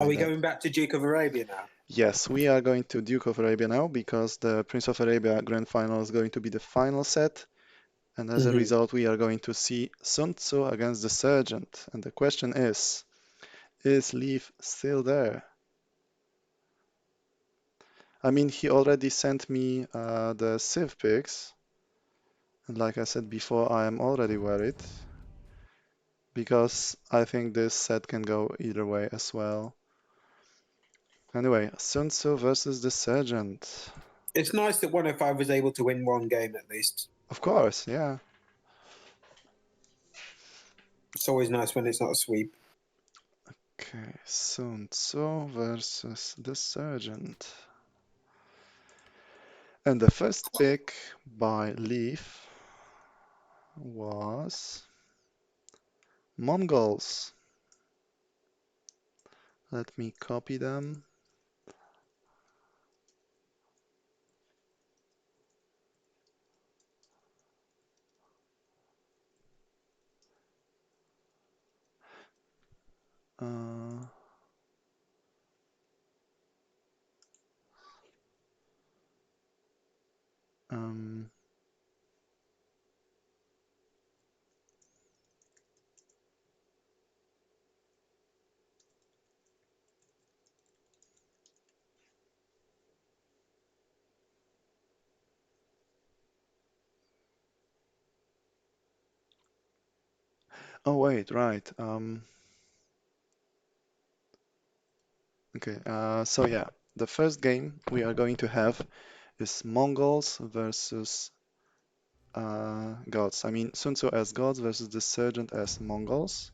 Are we that. going back to Duke of Arabia now? Yes, we are going to Duke of Arabia now because the Prince of Arabia Grand Final is going to be the final set. And as a Hmm. result, we are going to see Sun Tzu against the Sergeant. And the question is Leif still there? I mean, he already sent me the Civ pics. And like I said before, I am already worried because I think this set can go either way as well. Anyway, Sun Tzu versus the Sergeant. It's nice that 105 was able to win one game at least. Of course, yeah. It's always nice when it's not a sweep. Okay, Sun Tzu versus the Sergeant. And the first pick by Leif was Mongols. Let me copy them. Uh, um, oh wait, right. Okay, so yeah, the first game we are going to have is Mongols versus gods. I mean, Sun Tzu as gods versus the Sergeant as Mongols.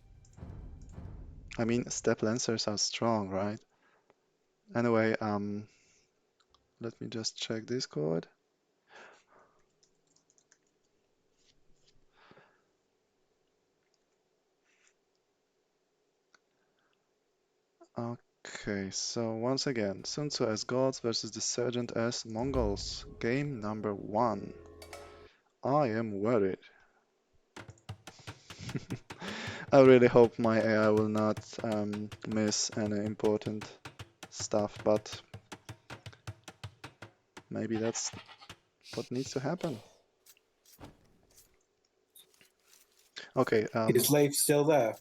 I mean, step lancers are strong, right? Anyway, let me just check Discord. Okay, so once again, Sun Tzu as gods versus the Sergeant as Mongols. Game number 1. I am worried. I really hope my AI will not miss any important stuff, but maybe that's what needs to happen. Okay, Is Leif still there?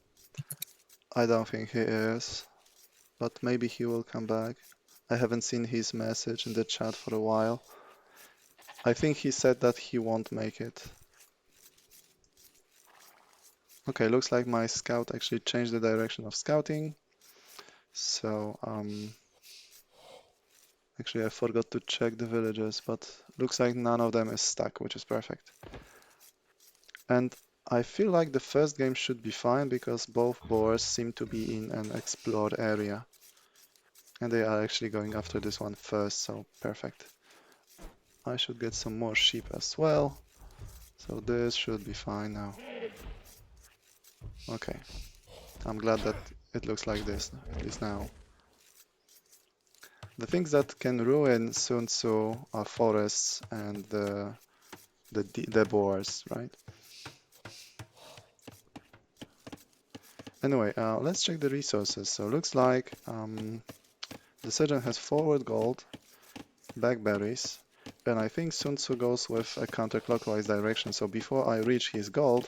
I don't think he is, but maybe he will come back. I haven't seen his message in the chat for a while. I think he said that he won't make it. Okay, looks like my scout actually changed the direction of scouting. So, actually I forgot to check the villages, but looks like none of them is stuck, which is perfect. And I feel like the first game should be fine because both boars seem to be in an explored area. And they are actually going after this one first, so perfect. I should get some more sheep as well. So this should be fine now. Okay. I'm glad that it looks like this, at least now. The things that can ruin Sun Tzu are forests and the boars, right? Anyway, let's check the resources. So looks like the sergeant has forward gold, blackberries, and I think Sun Tzu goes with a counterclockwise direction. So before I reach his gold,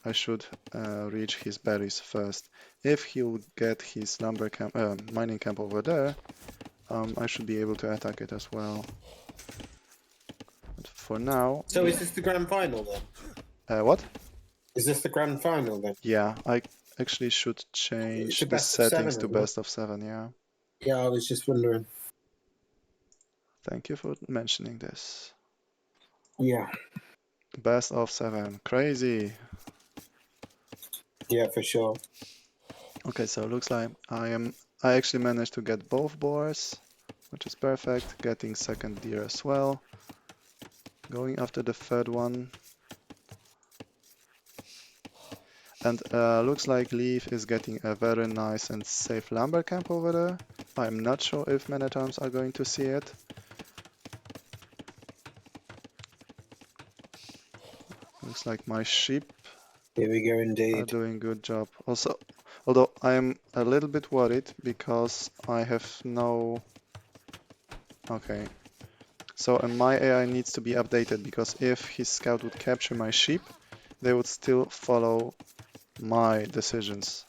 I should reach his berries first. If he'll get his lumber camp, mining camp over there, I should be able to attack it as well. But for now, So is this the grand final then? what? Is this the grand final then? Yeah, I actually should It's change a the best of seven, settings to isn't it? best of 7, yeah. Yeah, I was just wondering. Thank you for mentioning this. Yeah, Best of 7, crazy. yeah, for sure. Okay, so it looks like I actually managed to get both boars, which is perfect. Getting second deer as well. Going after the third one. And looks like Leif is getting a very nice and safe lumber camp over there. I'm not sure if men-at-arms are going to see it. Looks like my sheep Here we go, are indeed. doing good job. Also, Although I am a little bit worried because I have no... Okay. So my AI needs to be updated because if his scout would capture my sheep, they would still follow my decisions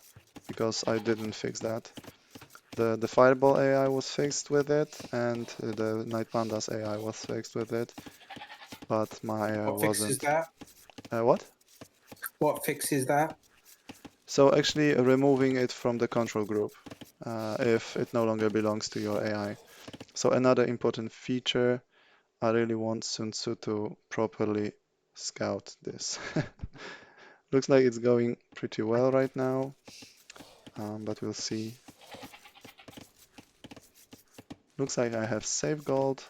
because I didn't fix that. The Fireball AI was fixed with it, and the Night Pandas AI was fixed with it, but my AI What fixes wasn't. that? What? What fixes that? So actually removing it from the control group if it no longer belongs to your AI. So another important feature, I really want Sun Tzu to properly scout this. Looks like it's going pretty well right now, but we'll see. Looks like I have save gold,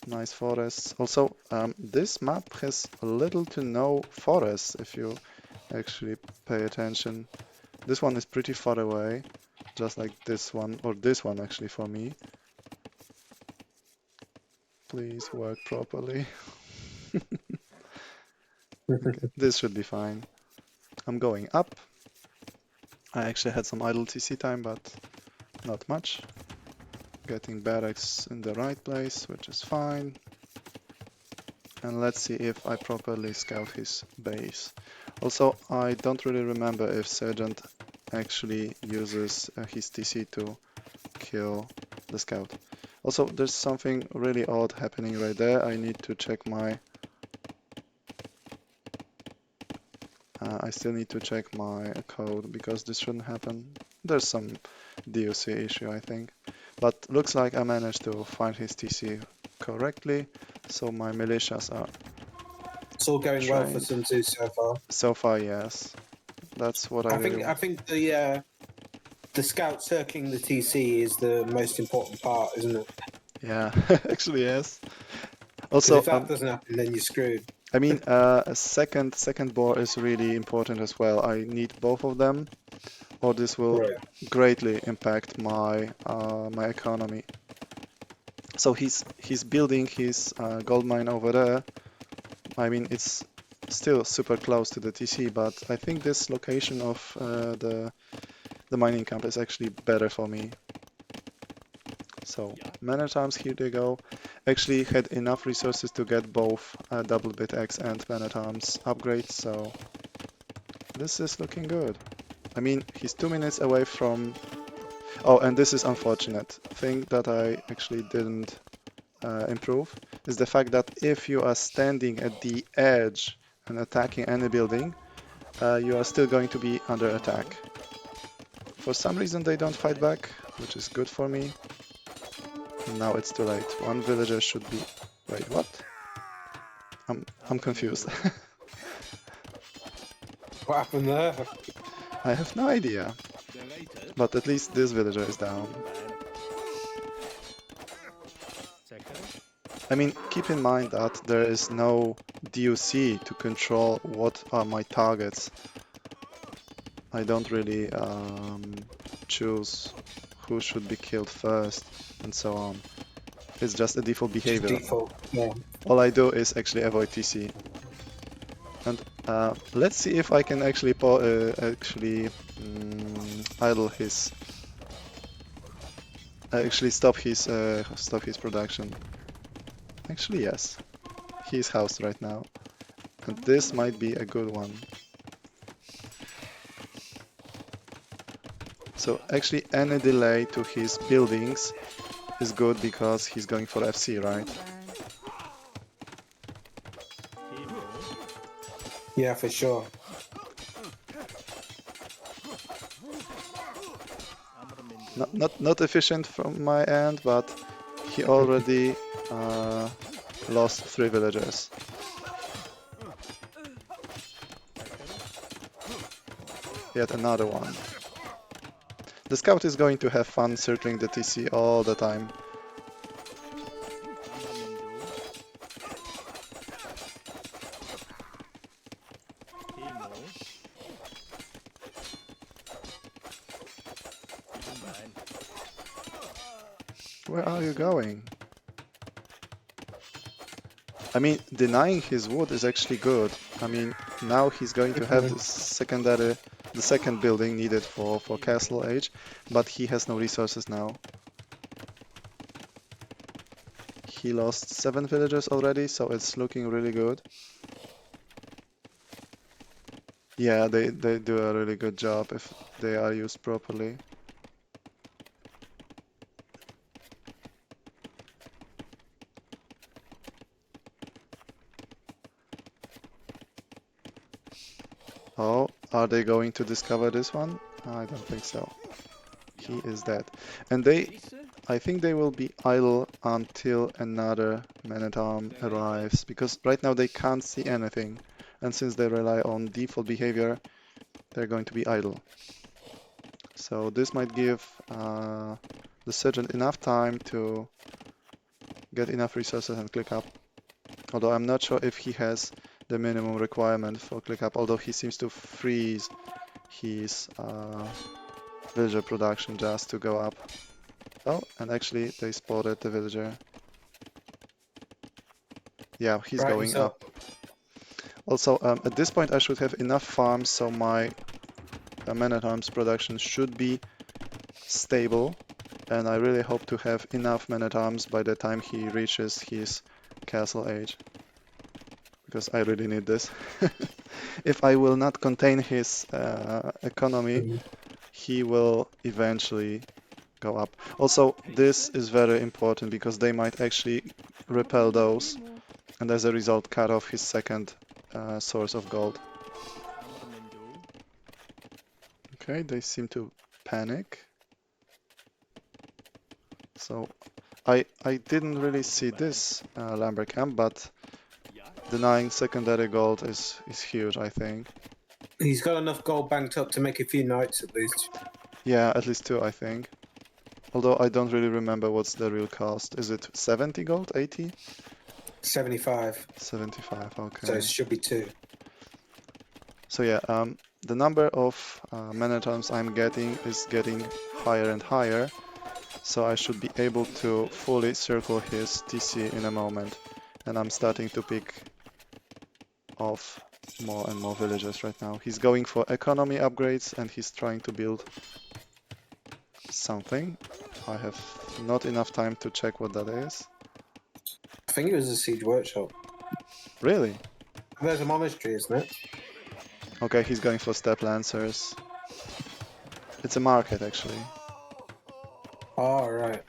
nice forests. Also, this map has little to no forests if you actually pay attention. This one is pretty far away, just like this one, or this one actually for me. Please work properly. Okay, this should be fine. I'm going up. I actually had some idle TC time, but not much. Getting barracks in the right place, which is fine. And let's see if I properly scout his base. Also, I don't really remember if Sergeant actually uses his TC to kill the scout. Also, there's something really odd happening right there. I need to check my... I still need to check my code because this shouldn't happen. There's some DOC issue, I think. But looks like I managed to find his TC correctly, so my militias are It's all going well for trained. Sun Tzu so far. So far, yes. That's what I really I want. think the scout circling the TC is the most important part, isn't it? Yeah, actually, yes. Because Also, if that doesn't happen, then you're screwed. I mean, a second bore is really important as well. I need both of them, or this will Right. greatly impact my my economy. So he's building his gold mine over there. I mean, it's still super close to the TC, but I think this location of the mining camp is actually better for me. So many times here they go. Actually had enough resources to get both double bit X and man at arms upgrades, so this is looking good. I mean, he's 2 minutes away from... Oh, and this is unfortunate. Thing that I actually didn't improve is the fact that if you are standing at the edge and attacking any building, you are still going to be under attack. For some reason they don't fight back, which is good for me. Now it's too late. One villager should be... Wait, what? I'm confused. What happened there? I have no idea. But at least this villager is down. I mean, keep in mind that there is no DOC to control what are my targets. I don't really choose who should be killed first and so on. It's just a default behavior. Default. Yeah. All I do is actually avoid TC. And let's see if I can actually idle his... actually stop his production. Actually, yes. He's housed right now. And this might be a good one. So actually any delay to his buildings is good because he's going for FC, right? Yeah, for sure. Not efficient from my end, but he already lost 3 villagers. Yet another one. The scout is going to have fun circling the TC all the time. Where are you going? I mean, denying his wood is actually good. I mean, now he's going to have this secondary the second building needed for Castle Age, but he has no resources now. He lost 7 villagers already, so it's looking really good. Yeah, they do a really good job if they are used properly. Oh, are they going to discover this one? I don't think so. He is dead. And I think they will be idle until another man-at-arm arrives, because right now they can't see anything. And since they rely on default behavior, they're going to be idle. So this might give the sergeant enough time to get enough resources and click up. Although I'm not sure if he has the minimum requirement for click up, although he seems to freeze his villager production just to go up. Oh, and actually they spotted the villager. Yeah, he's going up. Also, at this point I should have enough farms, so my man-at-arms production should be stable, and I really hope to have enough men-at-arms by the time he reaches his castle age, because I really need this. If I will not contain his economy, he will eventually go up. Also, this is very important because they might actually repel those, and as a result cut off his second source of gold. Okay, they seem to panic. So I didn't really see this lumber camp, but denying secondary gold is huge, I think. He's got enough gold banked up to make a few knights at least. Yeah, at least 2, I think. Although I don't really remember what's the real cost. Is it 70 gold, 80? 75. 75, okay. So it should be 2. So yeah, the number of man-at-arms I'm getting is getting higher and higher. So I should be able to fully circle his TC in a moment. And I'm starting to pick off more and more villagers right now. He's going for economy upgrades and he's trying to build something. I have not enough time to check what that is. I think it was a siege workshop. Really? There's a monastery, isn't it? Okay, he's going for step lancers. It's a market actually. Oh, right.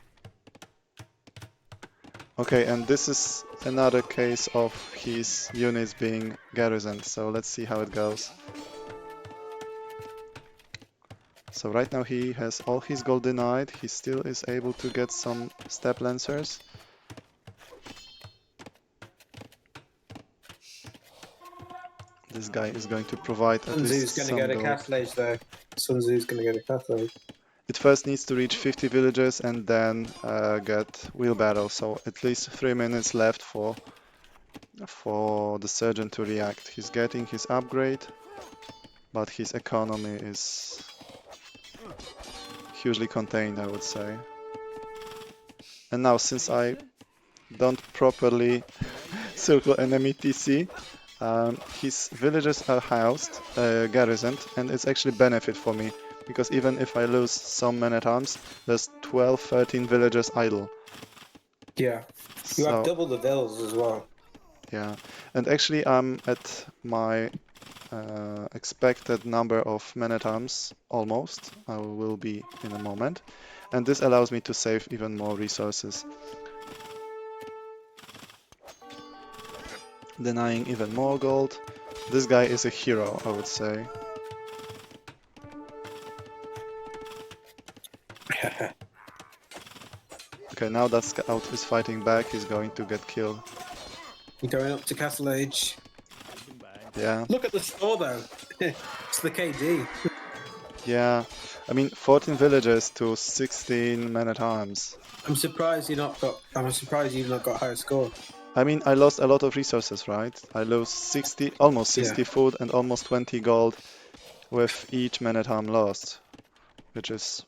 Okay, and this is another case of his units being garrisoned, so let's see how it goes. So right now he has all his gold denied, he still is able to get some step lancers. This guy is going to provide at Sun least Tzu's going some to go to gold. Castle Age, though. Sun Tzu's going to go to Castle Age. It first needs to reach 50 villages and then get wheelbarrow, so at least 3 minutes left for the surgeon to react. He's getting his upgrade, but his economy is hugely contained, I would say. And now, since I don't properly circle enemy TC, his villages are housed, garrisoned, and it's actually benefit for me, because even if I lose some men-at-arms, there's 12, 13 villagers idle. Yeah. You So, have double the vills as well. yeah, and actually I'm at my expected number of men-at-arms, almost. I will be in a moment. And this allows me to save even more resources. Denying even more gold. This guy is a hero, I would say. Okay, now that Scout is fighting back, he's going to get killed. You're going up to Castle Age. Yeah. Look at the score, though. It's the KD. Yeah. I mean, 14 villagers to 16 men-at-arms. I'm surprised you've not got higher score. I mean, I lost a lot of resources, right? I lost almost 60 food and almost 20 gold with each man-at-arm lost, which is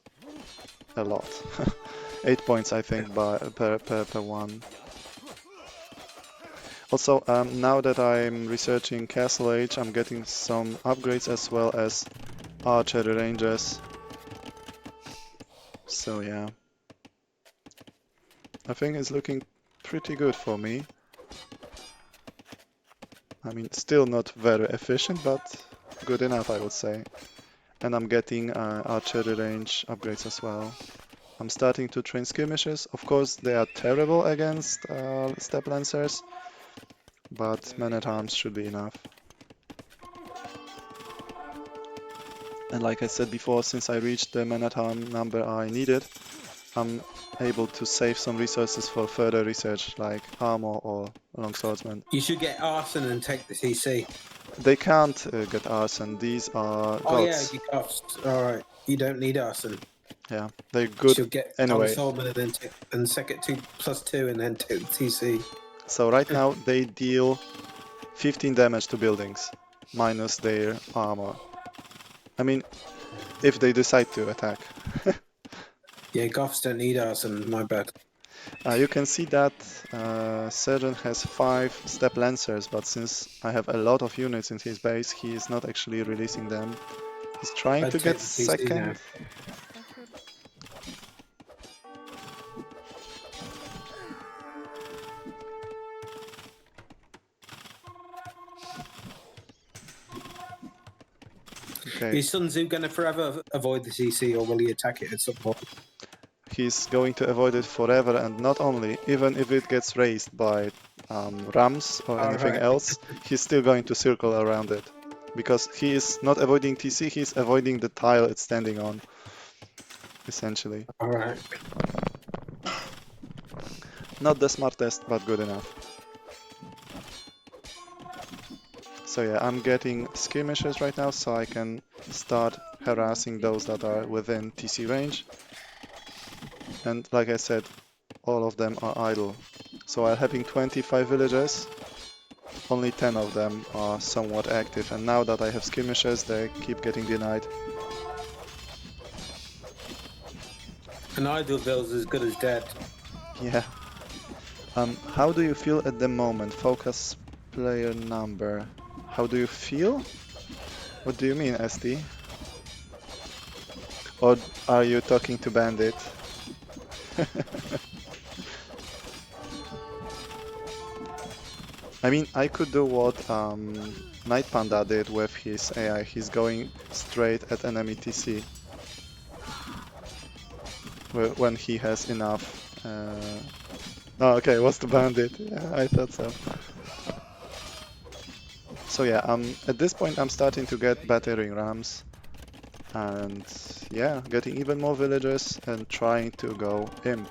a lot. 8 points, I think, per one. Also, now that I'm researching Castle Age, I'm getting some upgrades as well as archery ranges. So yeah, I think it's looking pretty good for me. I mean, still not very efficient, but good enough, I would say. And I'm getting archery range upgrades as well. I'm starting to train skirmishes. Of course, they are terrible against step lancers, but men-at-arms should be enough. And like I said before, since I reached the men-at-arm number I needed, I'm able to save some resources for further research, like armor or longswordsman. You should get arson and take the TC. They can't get arson. These are Oh yeah, gods. you got. All right, you don't need arson. Yeah, they're You good should get anyway. Solomon and then and second 2+2 and then take the TC. So right now they deal 15 damage to buildings, minus their armor. I mean, if they decide to attack. Yeah, Goths don't need arson. My bad. You can see that Sergeant has 5 step lancers, but since I have a lot of units in his base, he is not actually releasing them. He's trying I'd to take get the TC second. now. Okay, Is Sun Tzu going to forever avoid the CC, or will he attack it at some point? he's going to avoid it forever, and not only, even if it gets raised by rams or anything Alright. else, he's still going to circle around it. Because he is not avoiding TC, he's avoiding the tile it's standing on, essentially. All right. Not the smartest, but good enough. So yeah, I'm getting skirmishes right now, so I can start harassing those that are within TC range. And like I said, all of them are idle. So I'm having 25 villagers, only 10 of them are somewhat active. And now that I have skirmishes, they keep getting denied. An idle bill's as good as dead. Yeah. How do you feel at the moment? Focus player number. How do you feel? What do you mean, SD? Or are you talking to Bandit? I mean, I could do what Night Panda did with his AI. He's going straight at enemy TC when he has enough. Oh, okay, what's the Bandit? Yeah, I thought so. So yeah, at this point I'm starting to get battering rams. And yeah, getting even more villagers and trying to go imp.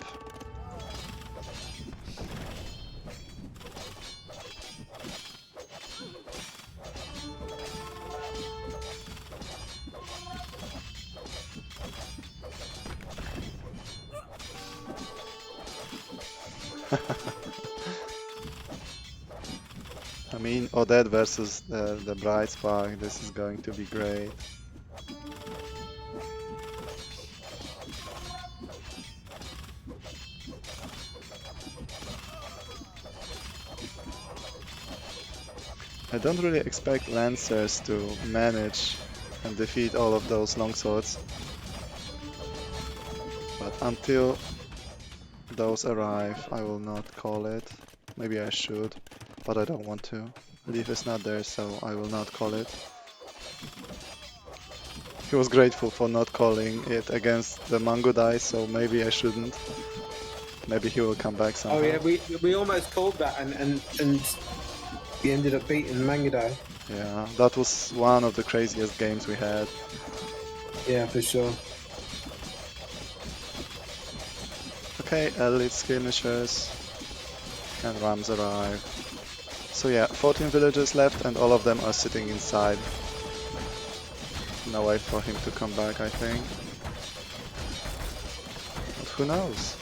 I mean, Odette versus the Bright Spark, this is going to be great. I don't really expect Lancers to manage and defeat all of those longswords. But until those arrive, I will not call it. Maybe I should, but I don't want to. Leif is not there, so I will not call it. He was grateful for not calling it against the Mangudai, so maybe I shouldn't. Maybe he will come back somehow. Oh yeah, we almost called that, and we ended up beating Mangudai. Yeah, that was one of the craziest games we had. Yeah, for sure. Okay, elite skirmishers and rams arrive. So yeah, 14 villagers left and all of them are sitting inside. No way for him to come back, I think. But who knows?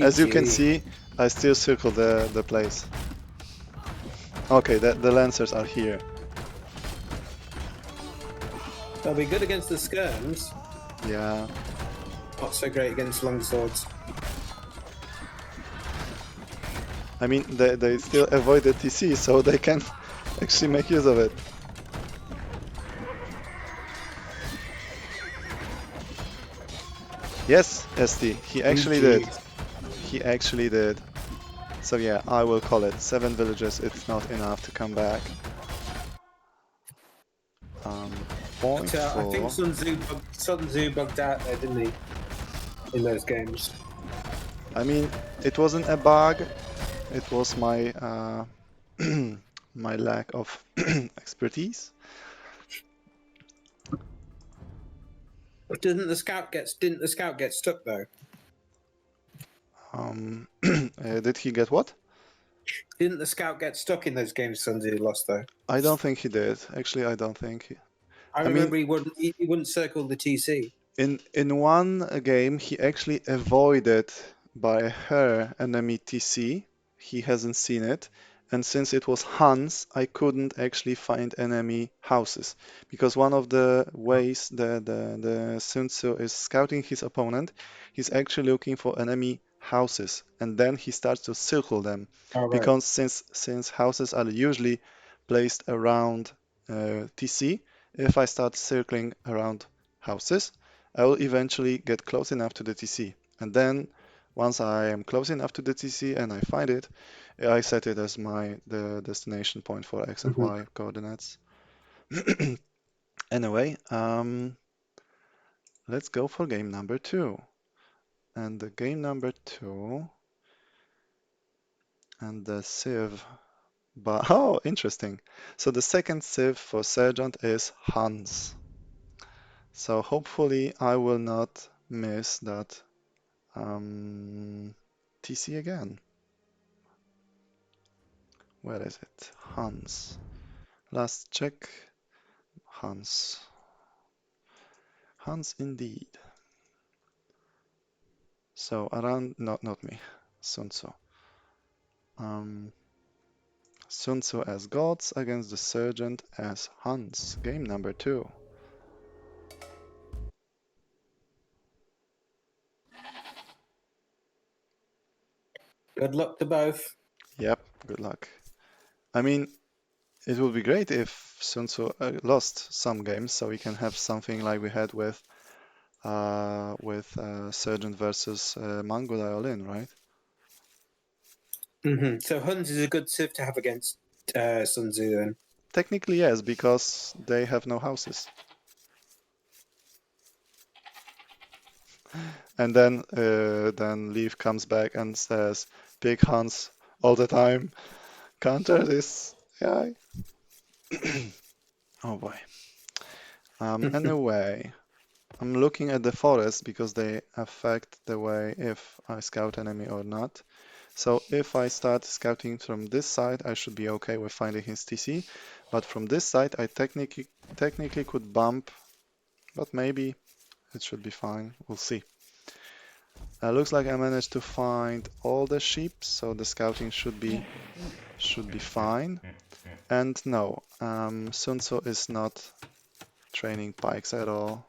As you can see, I still circle the place. Okay, the lancers are here. They'll be good against the skirms. Yeah. Not so great against longswords. I mean, they still avoid the TC, so they can actually make use of it. Yes, ST, he actually did. GG. He actually did. So yeah, I will call it. 7 villages, it's not enough to come back. Point But, I think 4. Sun Tzu bugged out there, didn't he? In those games. I mean, it wasn't a bug. It was my my lack of expertise. But didn't the scout get stuck though? Did he get what? Didn't the scout get stuck in those games Sun Tzu lost though? I don't think he did. Actually, I don't think he. I I mean, remember he wouldn't circle the TC. in one game, he actually avoided by her enemy TC. He hasn't seen it. And since it was Hans, I couldn't actually find enemy houses because one of the ways the Sun Tzu is scouting his opponent, he's actually looking for enemy houses, and then he starts to circle them Oh right. because since houses are usually placed around TC, if I start circling around houses, I will eventually get close enough to the TC, and then once I am close enough to the TC and I find it, I set it as the destination point for X and Mhm. Y coordinates. Anyway, let's go for game number 2. And the game number 2 and the Civ. But oh, interesting. So the second Civ for Sergeant is Hans. So hopefully I will not miss that TC again. Where is it? Hans. Last check. Hans. Hans indeed. So around, not me, Sun Tzu. Sun Tzu as gods against the Sergeant as Hans. Game number 2. Good luck to both. Yep, good luck. I mean, it would be great if Sun Tzu lost some games, so we can have something like we had with Sergeant versus Mangudai All-In, right? So Huns is a good civ to have against Sun Tzu then. Technically, yes, because they have no houses. And then Leif comes back and says, "Big Hans all the time. Counter this guy." Oh boy. Anyway, I'm looking at the forest because they affect the way if I scout enemy or not. So if I start scouting from this side, I should be okay with finding his TC. But from this side, I technically could bump, but maybe it should be fine. We'll see. Looks like I managed to find all the sheep, so the scouting should be fine. And no, Sun Tzu is not training pikes at all.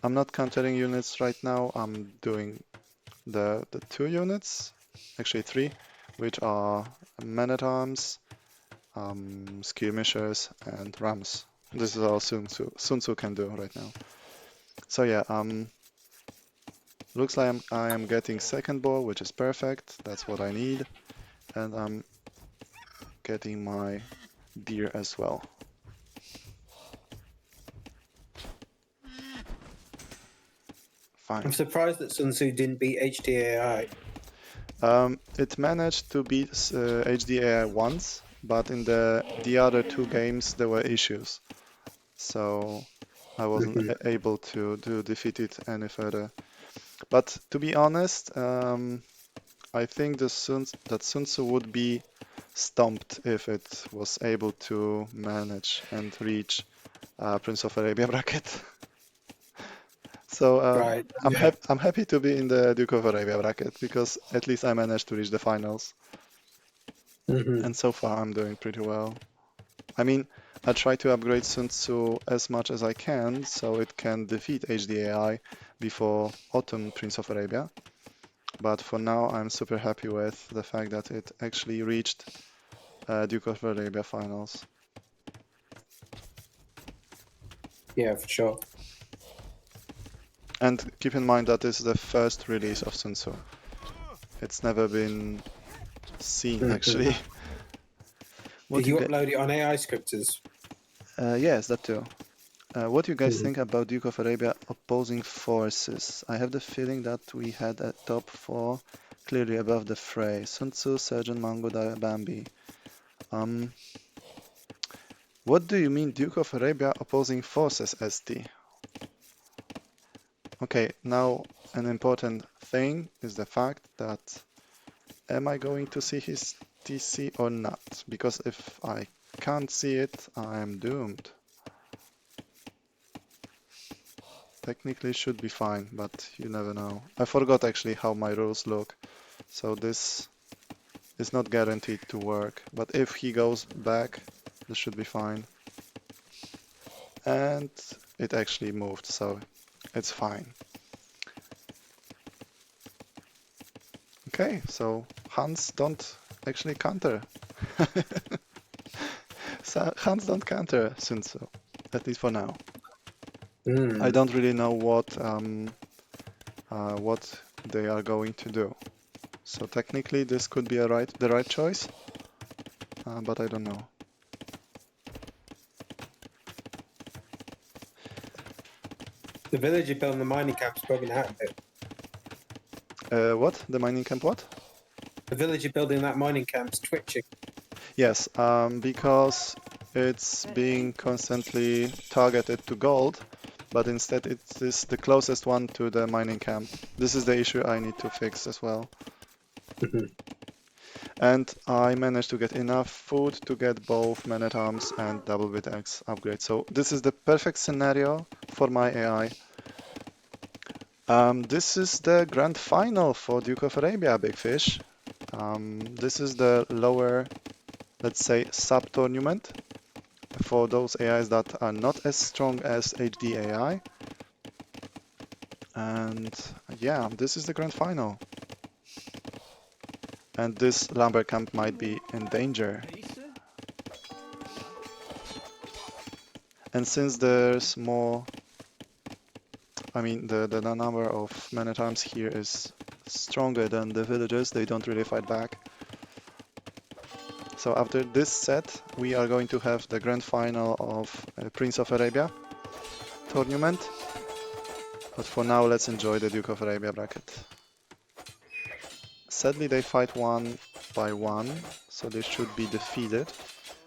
I'm not countering units right now. I'm doing the 2 units, actually 3, which are men-at-arms, skirmishers, and rams. This is all Sun Tzu can do right now. So yeah, looks like I am getting second ball, which is perfect. That's what I need. And I'm getting my deer as well. I'm Fine. surprised that Sun Tzu didn't beat HDAI. It managed to beat HDAI once, but in the other 2 games there were issues. So I wasn't able to defeat it any further. But to be honest, I think that Sun Tzu would be stumped if it was able to manage and reach Prince of Arabia bracket. So Right. I'm happy to be in the Duke of Arabia bracket because at least I managed to reach the finals. And so far I'm doing pretty well. I mean, I try to upgrade Sun Tzu as much as I can so it can defeat HDAI before Autumn Prince of Arabia. But for now, I'm super happy with the fact that it actually reached Duke of Arabia finals. Yeah, for sure. And keep in mind that this is the first release of Sun Tzu. It's never been seen, actually. What Did you you get? upload it on AI scripters? Yes, that too. What do you guys Mhm. think about Duke of Arabia opposing forces? I have the feeling that we had a top four clearly above the fray. Sun Tzu, Surgeon, Mango, Bambi. Um, what do you mean Duke of Arabia opposing forces, ST? Okay, now an important thing is the fact that am I going to see his TC or not? Because if I can't see it, I'm doomed. Technically should be fine, but you never know. I forgot actually how my rules look, so this is not guaranteed to work. But if he goes back, this should be fine. And it actually moved, so it's fine. Okay, so Hans don't actually counter. So Hans don't counter Sun Tzu, at least for now. I don't really know what they are going to do. So technically this could be the right choice, but I don't know. The villager building the mining camp's bugging out a bit. What? The mining camp what? The villager building that mining camp's twitching. Yes, because it's being constantly targeted to gold, but instead it is the closest one to the mining camp. This is the issue I need to fix as well. And I managed to get enough food to get both man-at-arms and double bit X upgrade. So this is the perfect scenario for my AI. This is the grand final for Duke of Arabia, Big Fish. This is the lower, let's say, sub-tournament for those AIs that are not as strong as HD AI. And yeah, this is the grand final. And this lumber camp might be in danger. And since there's more, I mean, the number of man-at-arms here is stronger than the villagers, they don't really fight back. So after this set, we are going to have the grand final of Prince of Arabia tournament. But for now, let's enjoy the Duke of Arabia bracket. Sadly, they fight one by one, so they should be defeated.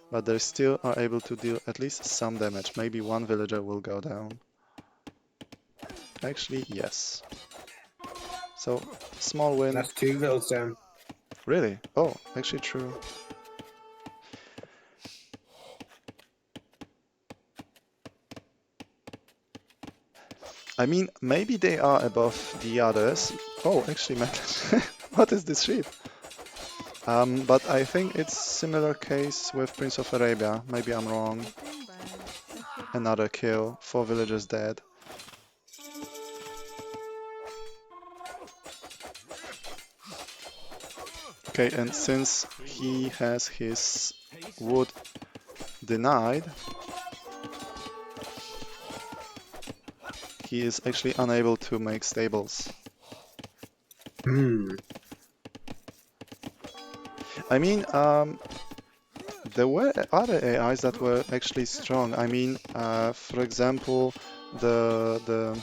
But they still are able to deal at least some damage. Maybe one villager will go down. Actually, yes. So, small win. That's 2 vills down. Really? Oh, actually true. I mean, maybe they are above the others. Oh, actually, man, what is this sheep? But I think it's similar case with Prince of Arabia. Maybe I'm wrong. Another kill, 4 villagers dead. Okay, and since he has his wood denied, he is actually unable to make stables. I mean, there were other AIs that were actually strong. I mean, for example, the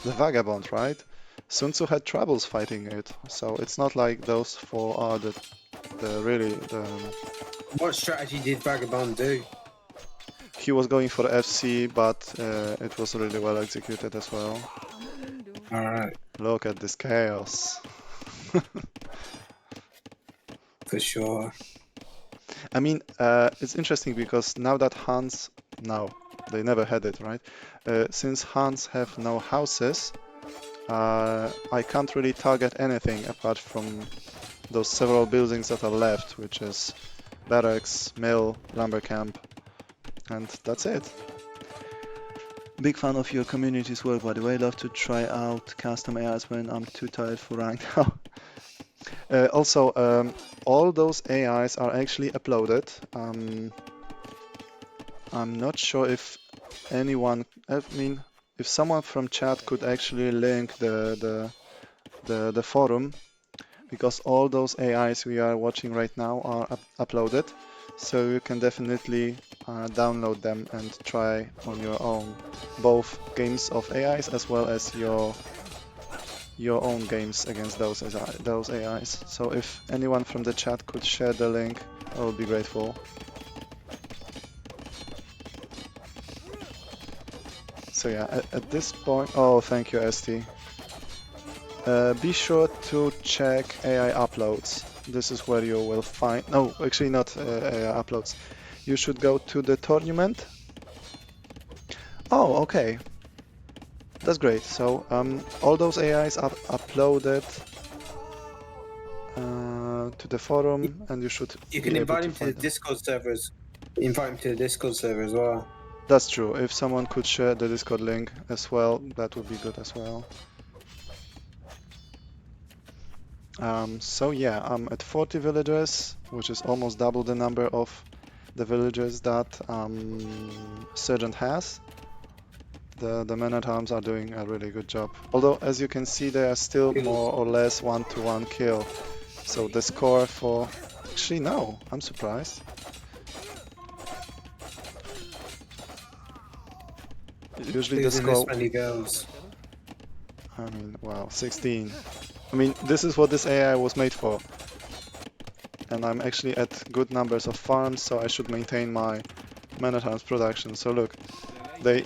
Vagabond, right? Sun Tzu had troubles fighting it, so it's not like those 4 are the really the. What strategy did Vagabond do? He was going for FC, but it was really well executed as well. Alright, Look at this chaos. for sure. I mean, it's interesting because now that Hans, no, they never had it, right? Since Hans have no houses, I can't really target anything apart from those several buildings that are left, which is barracks, mill, lumber camp, and that's it. Big fan of your community's work, by the way. Love to try out custom AIs when I'm too tired for rank now. Also, all those AIs are actually uploaded. I'm not sure if anyone, I mean, if someone from chat could actually link the forum, because all those AIs we are watching right now are uploaded, so you can definitely download them and try on your own, both games of AIs as well as your own games against those AIs. So if anyone from the chat could share the link, I would be grateful. So yeah, at this point, oh, thank you, ST. Be sure to check AI uploads. This is where you will find, no, actually not AI uploads. You should go to the tournament. Oh, okay. That's great. So all those AIs are uploaded to the forum, and you should You be can able invite to him to the find them. Discord servers. Invite him to the Discord server as well. That's true. If someone could share the Discord link as well, that would be good as well. So yeah, I'm at 40 villagers, which is almost double the number of the villagers that Sergeant has. The men-at-arms are doing a really good job. Although, as you can see, they are still more or less one-to-one kill. So the score for... Actually, no, I'm surprised. Usually the Losing this score... many girls. I mean, wow, 16. I mean, this is what this AI was made for. And I'm actually at good numbers of farms, so I should maintain my men-at-arms production. So look, they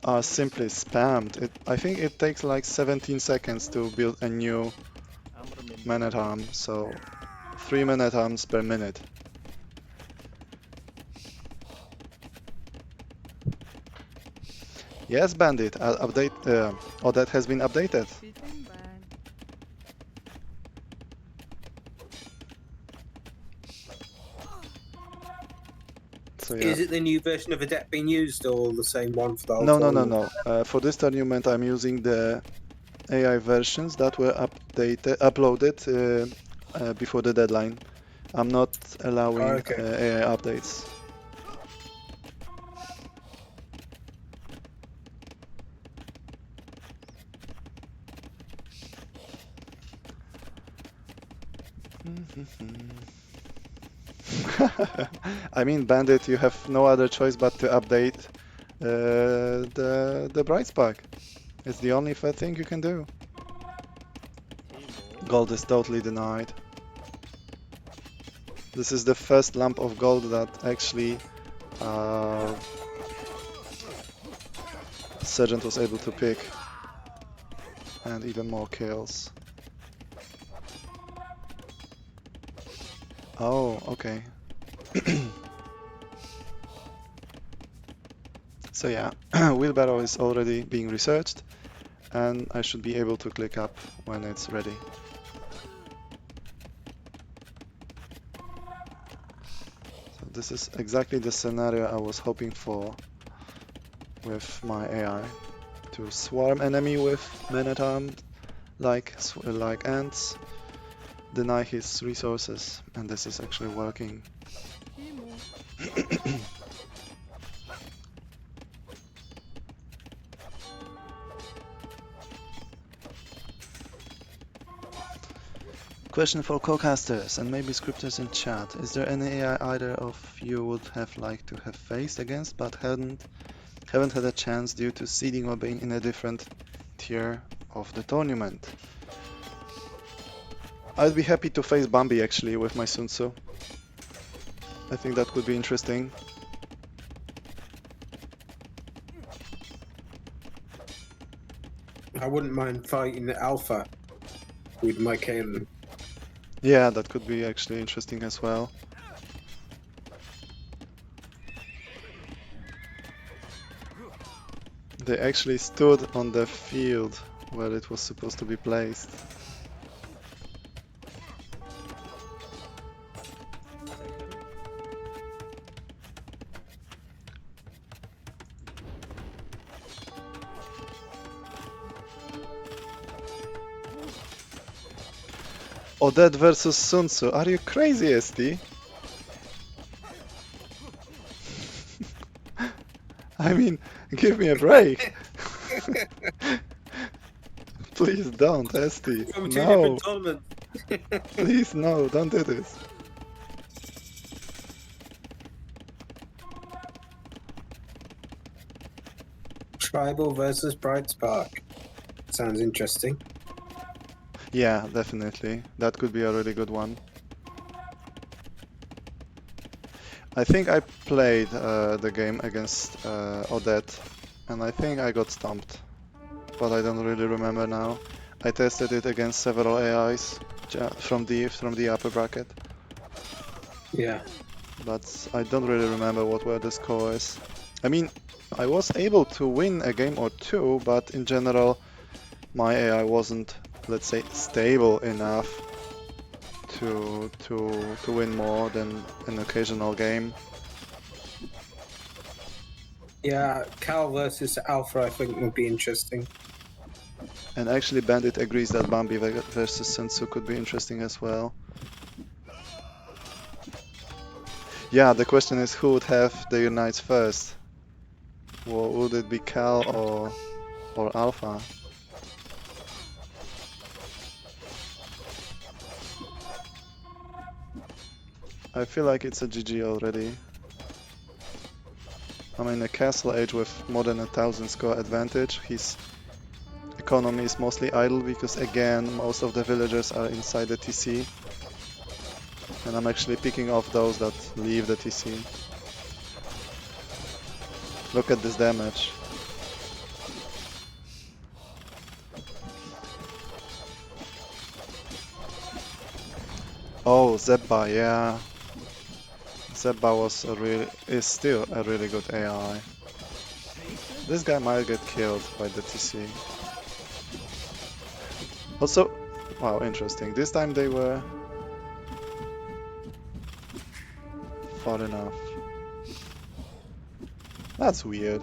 are simply spammed. I think it takes like 17 seconds to build a new man-at-arm, so 3 men-at-arms per minute. Yes, Bandit, that has been updated. So yeah. Is it the new version of Adept being used, or the same one for the whole No. tournament? For this tournament, I'm using the AI versions that were uploaded before the deadline. I'm not allowing okay. AI updates. I mean, Bandit, you have no other choice but to update the Bright Spark. It's the only fair thing you can do. Gold is totally denied. This is the first lump of gold that actually Sergeant was able to pick. And even more kills. Oh, okay. So yeah, wheelbarrow is already being researched, and I should be able to click up when it's ready. So this is exactly the scenario I was hoping for with my AI. To swarm enemy with men-at-arms like ants, deny his resources, and this is actually working. Question for co-casters and maybe scripters in chat. Is there any AI either of you would have liked to have faced against but haven't had a chance due to seeding or being in a different tier of the tournament? I'd be happy to face Bambi actually with my Sun Tzu. I think that could be interesting. I wouldn't mind fighting the Alpha with my Kalen. Yeah, that could be actually interesting as well. They actually stood on the field where it was supposed to be placed. Odette versus Sun Tzu. Are you crazy, ST? I mean, give me a break. Please don't, ST. From two No. different tournaments. Please, no, don't do this. Tribal versus Pride Spark. Sounds interesting. Yeah, definitely. That could be a really good one. I think I played the game against Odette, and I think I got stumped, but I don't really remember now. I tested it against several AIs from the upper bracket, Yeah. but I don't really remember what were the scores. I mean, I was able to win a game or two, but in general, my AI wasn't, let's say, stable enough to win more than an occasional game. Yeah, Cal versus Alpha, I think, would be interesting. And actually, Bandit agrees that Bambi versus Sun Tzu could be interesting as well. Yeah, the question is who would have the Unites first? Would it be Cal or Alpha? I feel like it's a GG already. I'm in a castle age with more than 1,000 score advantage. His economy is mostly idle because again most of the villagers are inside the TC. And I'm actually picking off those that leave the TC. Look at this damage. Oh, Zebba, yeah. Zebba is still a really good AI. This guy might get killed by the TC. Also, wow, interesting. This time they were far enough. That's weird.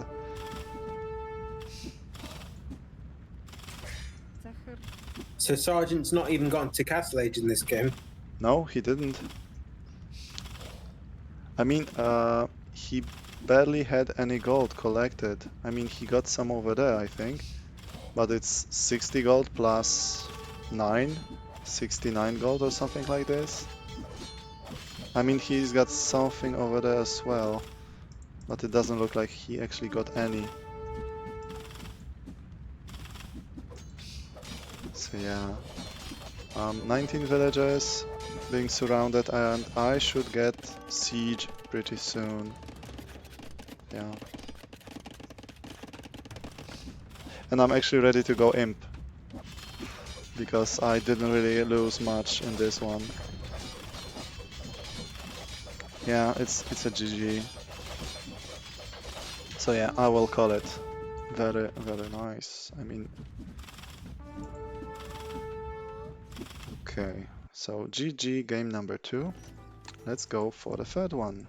So Sergeant's not even gone to Castle Age in this game. No, he didn't. I mean, he barely had any gold collected. I mean, he got some over there, I think. But it's 60 gold plus 9, 69 gold or something like this. I mean, he's got something over there as well. But it doesn't look like he actually got any. So yeah. 19 villagers being surrounded, and I should get siege pretty soon. Yeah. And I'm actually ready to go imp, because I didn't really lose much in this one. Yeah, it's a GG. So yeah, I will call it. Very, very nice. I mean, okay. So GG game number 2. Let's go for the third one.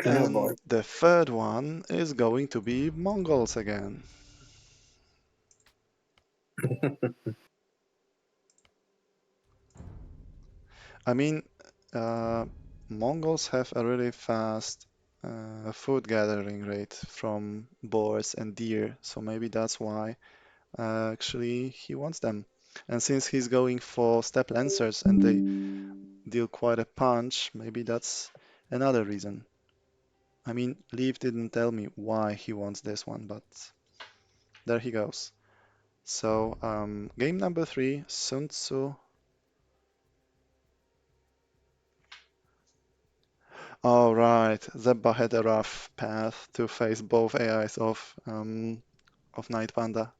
Oh boy. And the third one is going to be Mongols again. I mean, Mongols have a really fast food gathering rate from boars and deer, so maybe that's why actually he wants them. And since he's going for step lancers and they deal quite a punch, maybe that's another reason. I mean, Leif didn't tell me why he wants this one, but there he goes. So, game number 3, Sun Tzu. All right, Zebba had a rough path to face both AIs of Night Panda.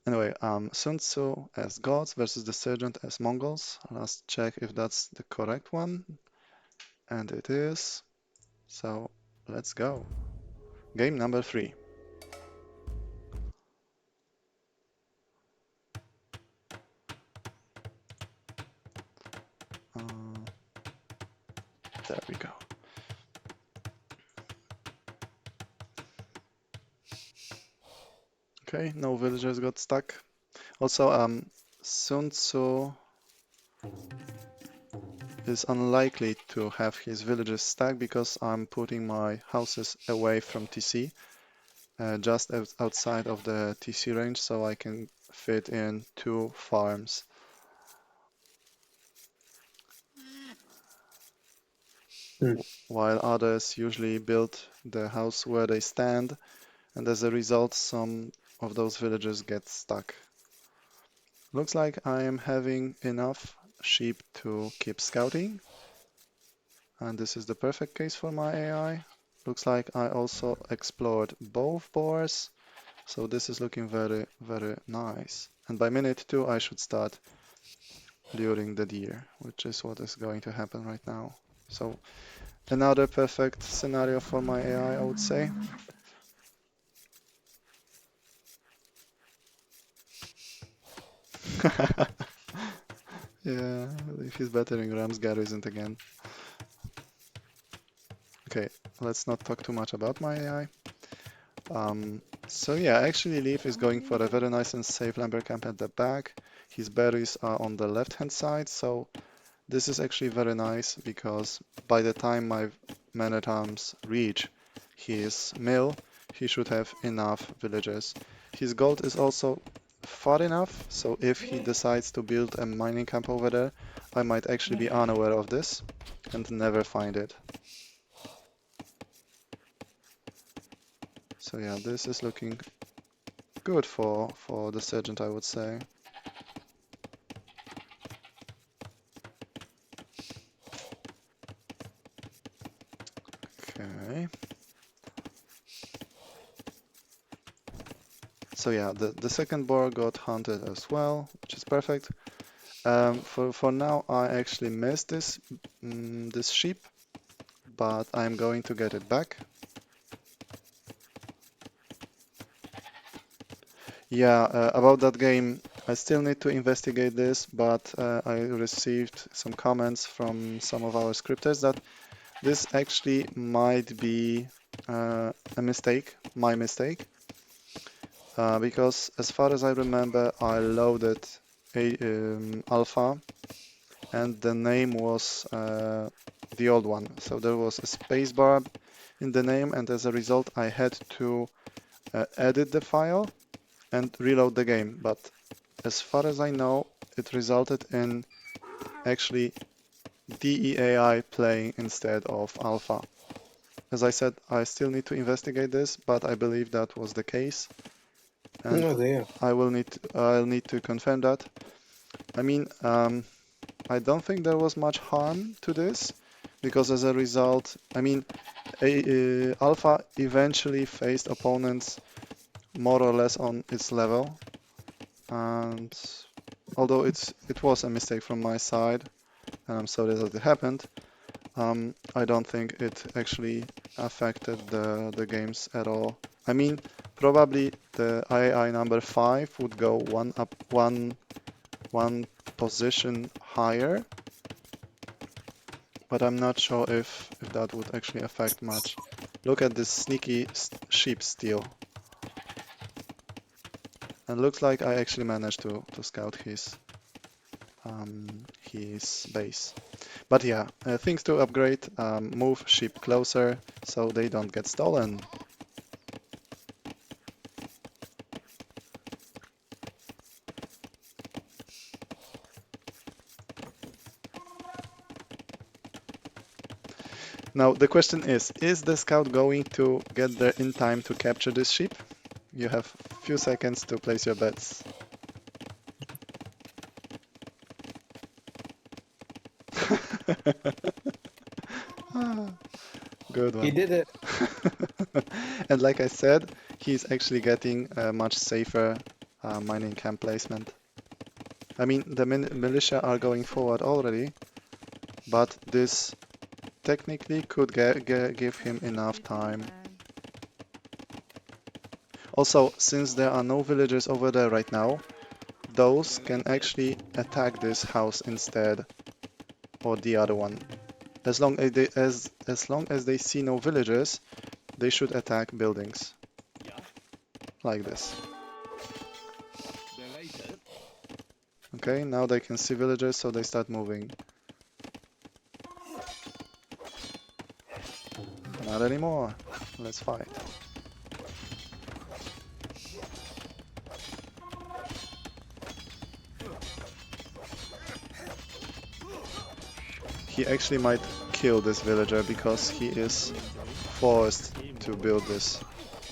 Anyway, Sun Tzu as gods versus the Sergeant as Mongols. Let's check if that's the correct one, and it is. So let's go. Game number 3. Uh, there we go. Okay, no villagers got stuck. Also, Sun Tzu is unlikely to have his villages stacked because I'm putting my houses away from TC, just outside of the TC range, so I can fit in 2 farms. While others usually build the house where they stand, and as a result, some of those villages get stuck. Looks like I am having enough sheep to keep scouting, and this is the perfect case for my AI. Looks like I also explored both boars, so this is looking very, very nice. And by minute 2, I should start luring the deer, which is what is going to happen right now. So another perfect scenario for my AI, I would say. Yeah, if he's battering rams, Gary isn't again. Okay, let's not talk too much about my AI. So yeah, actually Leif is going for a very nice and safe lumber camp at the back. His berries are on the left-hand side, so this is actually very nice because by the time my man-at-arms reach his mill, he should have enough villagers. His gold is also far enough, so if he decides to build a mining camp over there, I might actually be unaware of this and never find it. So yeah, this is looking good for the sergeant, I would say. Okay. So yeah, the second boar got hunted as well, which is perfect. For now, I actually missed this sheep, but I'm going to get it back. Yeah, about that game, I still need to investigate this, but I received some comments from some of our scripters that this actually might be a mistake, my mistake, because as far as I remember, I loaded alpha and the name was the old one. So there was a space bar in the name, and as a result, I had to edit the file and reload the game. But as far as I know, it resulted in actually DEAI playing instead of alpha. As I said, I still need to investigate this, but I believe that was the case, and Oh dear. I'll need to confirm that. I mean, I don't think there was much harm to this, because as a result, I mean, Alpha eventually faced opponents more or less on its level, and although it was a mistake from my side, and I'm sorry that it happened, I don't think it actually affected the games at all. I mean, probably the AI number 5 would go one position higher, but I'm not sure if that would actually affect much. Look at this sneaky sheep steal. And looks like I actually managed to scout his base. But yeah, things to upgrade, move sheep closer so they don't get stolen. Now the question is the scout going to get there in time to capture this sheep? You have few seconds to place your bets. Good one. You did it. And like I said, he's actually getting a much safer mining camp placement. I mean, the militia are going forward already, but this technically could give him enough time. Also, since there are no villagers over there right now, those can actually attack this house instead, or the other one. As long as they see no villagers, they should attack buildings. Like this. Okay, now they can see villagers, so they start moving. Not anymore. Let's fight. He actually might kill this villager because he is forced to build this.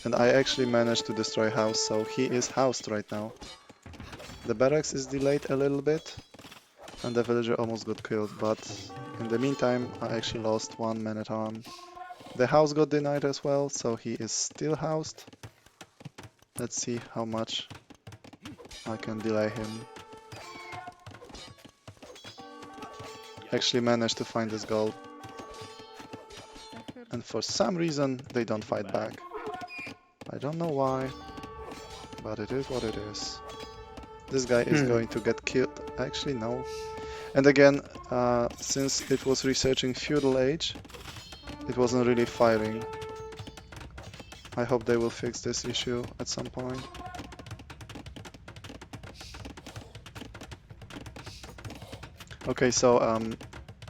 And I actually managed to destroy house, so he is housed right now. The barracks is delayed a little bit, and the villager almost got killed, but in the meantime I actually lost one man-at-arm. The house got denied as well, so he is still housed. Let's see how much I can delay him. Actually managed to find this gold. And for some reason they don't fight back. I don't know why, but it is what it is. This guy is going to get killed. Actually, no. And again, since it was researching feudal age, it wasn't really firing. I hope they will fix this issue at some point. Okay, so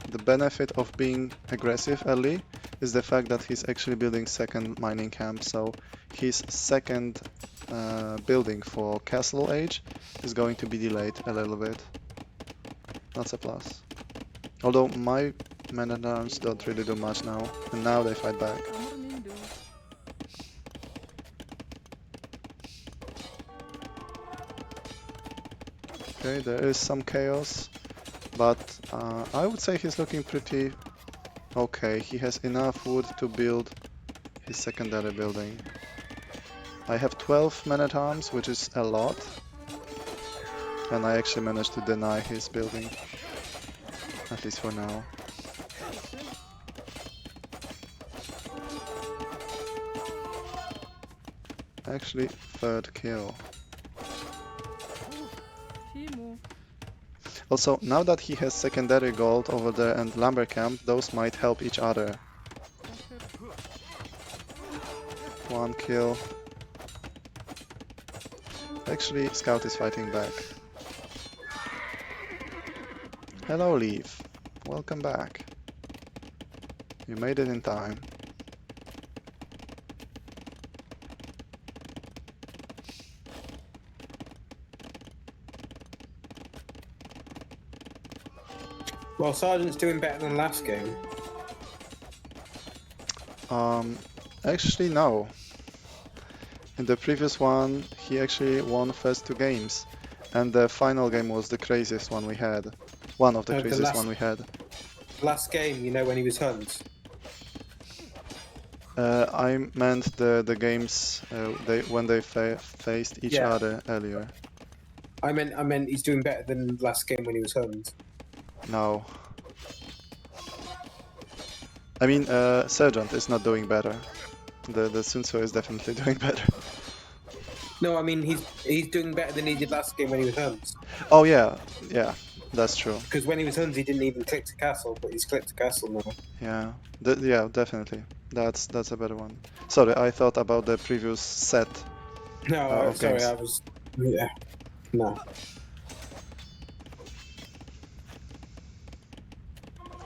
the benefit of being aggressive early is the fact that he's actually building second mining camp. So his second building for castle age is going to be delayed a little bit. That's a plus. Although my men-at-arms don't really do much now, and now they fight back. Okay, there is some chaos, but I would say he's looking pretty okay. He has enough wood to build his secondary building. I have 12 men-at-arms, which is a lot, and I actually managed to deny his building, at least for now. Actually, third kill. Also, now that he has secondary gold over there and lumber camp, those might help each other. One kill. Actually, Scout is fighting back. Hello, Leif. Welcome back. You made it in time. Well, Sergeant's doing better than last game. Actually, no. In the previous one, he actually won first two games, and the final game was the craziest one we had. One of the craziest one we had. Last game, you know, when he was Hunt. I meant the games when they faced each other earlier. I meant he's doing better than last game when he was Hunt. No. I mean, Sergeant is not doing better. The Sun Tzu is definitely doing better. No, I mean he's doing better than he did last game when he was Hunt. Oh yeah, that's true. Because when he was Hunt, he didn't even click to castle, but he's clicked to castle now. Yeah, yeah, definitely. That's a better one. Sorry, I thought about the previous set. No, sorry, games. I was. Yeah, no.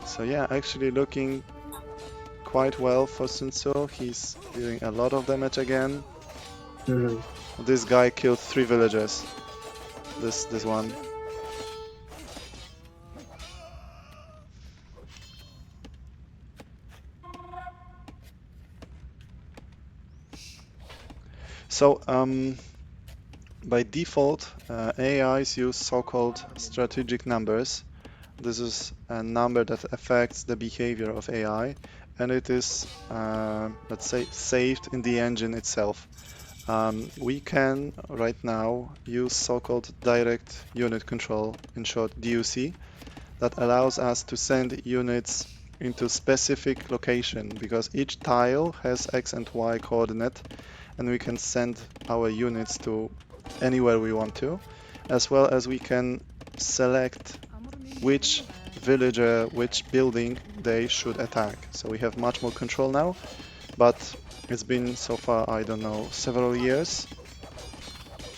So yeah, actually looking quite well for Sun Tzu. He's dealing a lot of damage again. This guy killed 3 villagers. This one. So by default, AIs use so-called strategic numbers. This is a number that affects the behavior of AI, and it is, let's say, saved in the engine itself. We can right now use so-called direct unit control, in short DUC, that allows us to send units into specific location, because each tile has X and Y coordinate, and we can send our units to anywhere we want to, as well as we can select which villager, which building they should attack. So we have much more control now, but it's been so far, I don't know, several years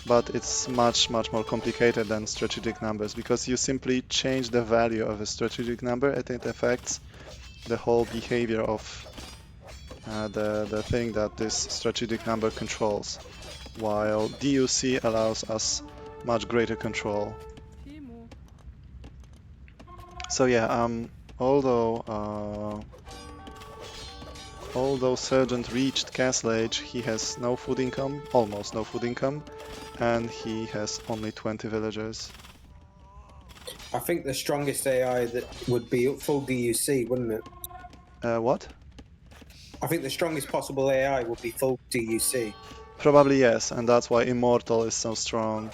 but it's much more complicated than strategic numbers, because you simply change the value of a strategic number and it affects the whole behavior of the thing that this strategic number controls, while DUC allows us much greater control. So yeah, although Sergeant reached Castle Age, he has no food income, almost no food income, and he has only 20 villagers. I think the strongest AI that would be full DUC, wouldn't it? What? I think the strongest possible AI would be full DUC. Probably yes, and that's why Immortal is so strong.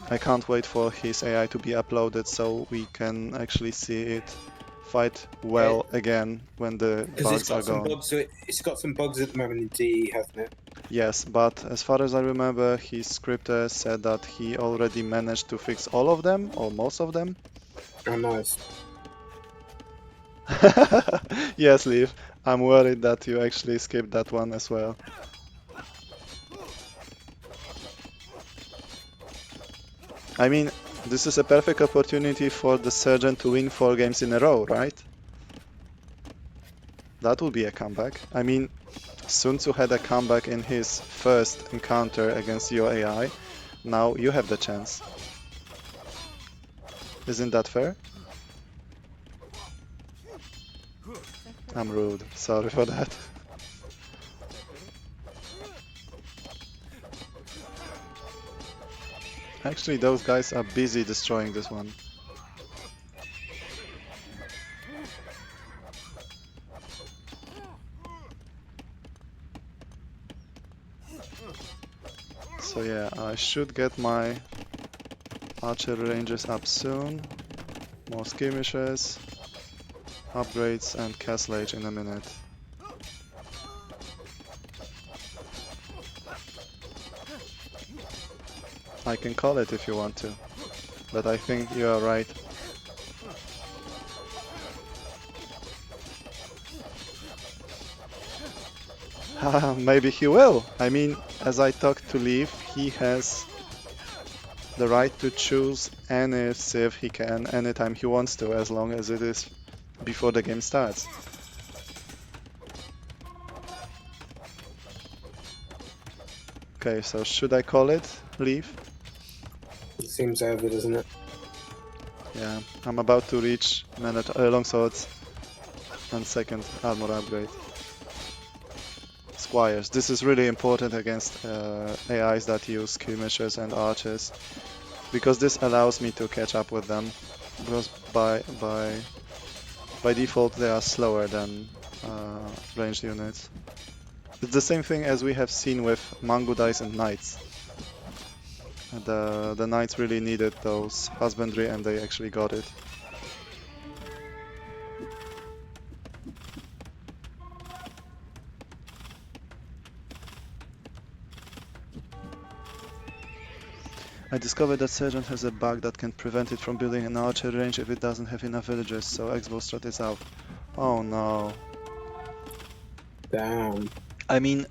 I can't wait for his AI to be uploaded so we can actually see it fight well again when the bugs are gone. It's got some bugs at the moment in DE, hasn't it? Yes, but as far as I remember, his scripter said that he already managed to fix all of them, or most of them. Oh, nice. Yes, Leif, I'm worried that you actually skipped that one as well. I mean, this is a perfect opportunity for the Sergeant to win 4 games in a row, right? That would be a comeback. I mean, Sun Tzu had a comeback in his first encounter against your AI. Now you have the chance. Isn't that fair? I'm rude. Sorry for that. Actually, those guys are busy destroying this one. So yeah, I should get my archery ranges up soon. More skirmishes, upgrades, and castle age in a minute. I can call it if you want to, but I think you are right. Maybe he will. I mean, as I talked to Leif, he has the right to choose any civ he can anytime he wants to, as long as it is before the game starts. Okay, so should I call it, Leif? It seems over, doesn't it? Yeah, I'm about to reach longswords and second armor upgrade. Squires. This is really important against AIs that use skirmishers and archers, because this allows me to catch up with them, because by default they are slower than ranged units. It's the same thing as we have seen with Mangudais and Knights. The Knights really needed those husbandry and they actually got it. I discovered that Sergeant has a bug that can prevent it from building an archery range if it doesn't have enough villagers, so X-bow strat is out. Oh no. Damn. I mean,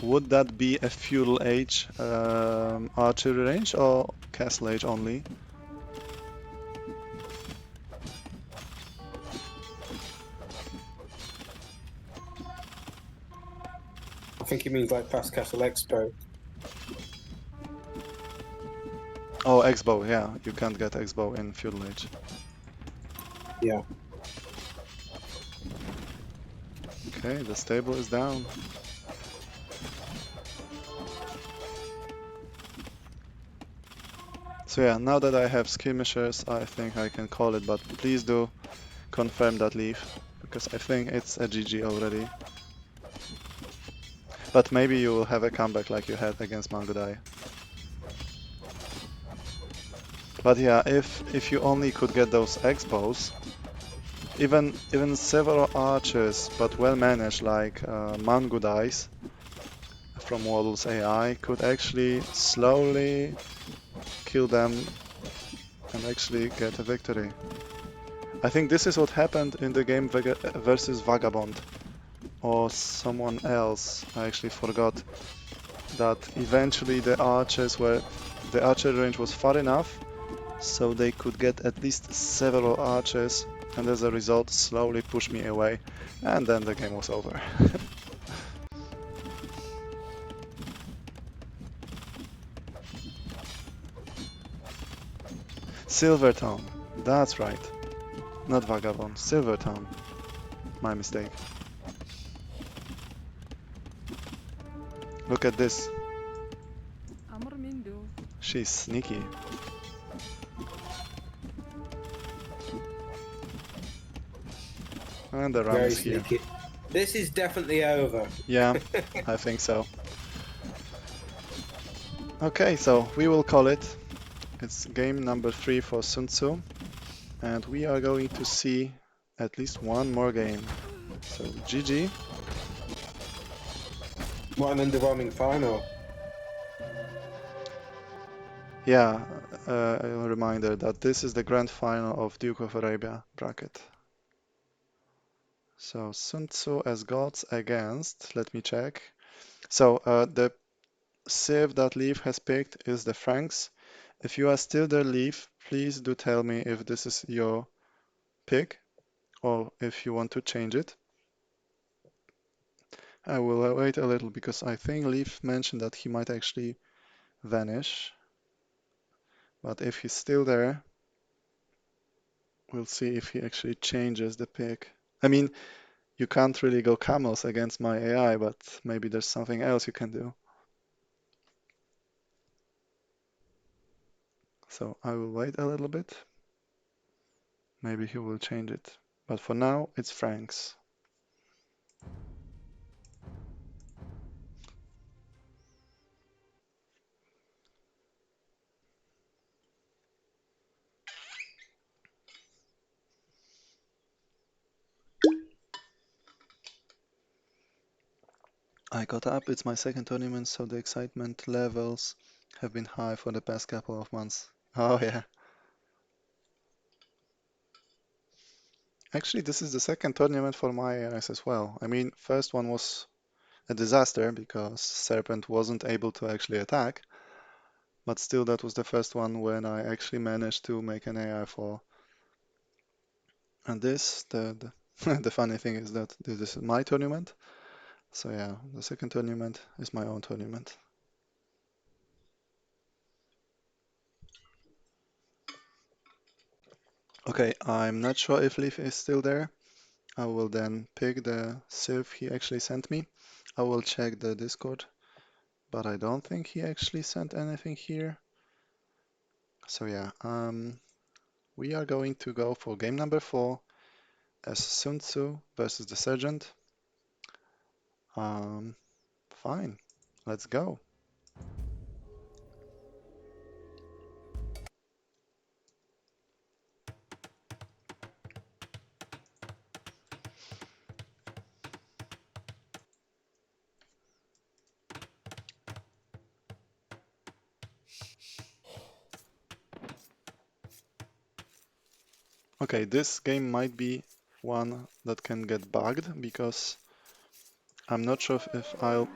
would that be a feudal age archery range or castle age only? I think he means like past Castle Expo. Oh, X-bow, yeah, you can't get X-bow in feudal age. Yeah. Okay, the stable is down. So yeah, now that I have skirmishers, I think I can call it, but please do confirm that Leif, because I think it's a GG already. But maybe you will have a comeback like you had against Mangudai. But yeah, if you only could get those X-bows, even several archers, but well managed like Mangudais from Waddle's AI could actually slowly kill them and actually get a victory. I think this is what happened in the game versus Vagabond, or someone else, I actually forgot, that eventually the archers were the archery range was far enough so they could get at least several archers, and as a result slowly push me away, and then the game was over. Silvertown, that's right. Not Vagabond, Silvertown. My mistake. Look at this. She's sneaky. And the ram Very is here. sneaky. This is definitely over. Yeah, I think so. Okay, so we will call it. It's game number 3 for Sun Tzu, and we are going to see at least one more game. So GG. What an underwhelming final. Yeah, a reminder that this is the grand final of Duke of Arabia bracket. So Sun Tzu as gods against, let me check. So the civ that Leif has picked is the Franks. If you are still there, Leif, please do tell me if this is your pick or if you want to change it. I will wait a little because I think Leif mentioned that he might actually vanish. But if he's still there, we'll see if he actually changes the pick. I mean, you can't really go camels against my AI, but maybe there's something else you can do. So I will wait a little bit. Maybe he will change it. But for now, it's Franks. I got up. It's my second tournament, so the excitement levels have been high for the past couple of months. Oh yeah. Actually, this is the second tournament for my AIs as well. I mean, first one was a disaster because Serpent wasn't able to actually attack, but still that was the first one when I actually managed to make an AI for. And this, the funny thing is that this is my tournament. So yeah, the second tournament is my own tournament. Okay, I'm not sure if Leif is still there. I will then pick the civ he actually sent me. I will check the Discord, but I don't think he actually sent anything here. So yeah, we are going to go for game number 4 as Sun Tzu versus the Sergeant. Fine, let's go. Okay, this game might be one that can get bugged because I'm not sure if I'll...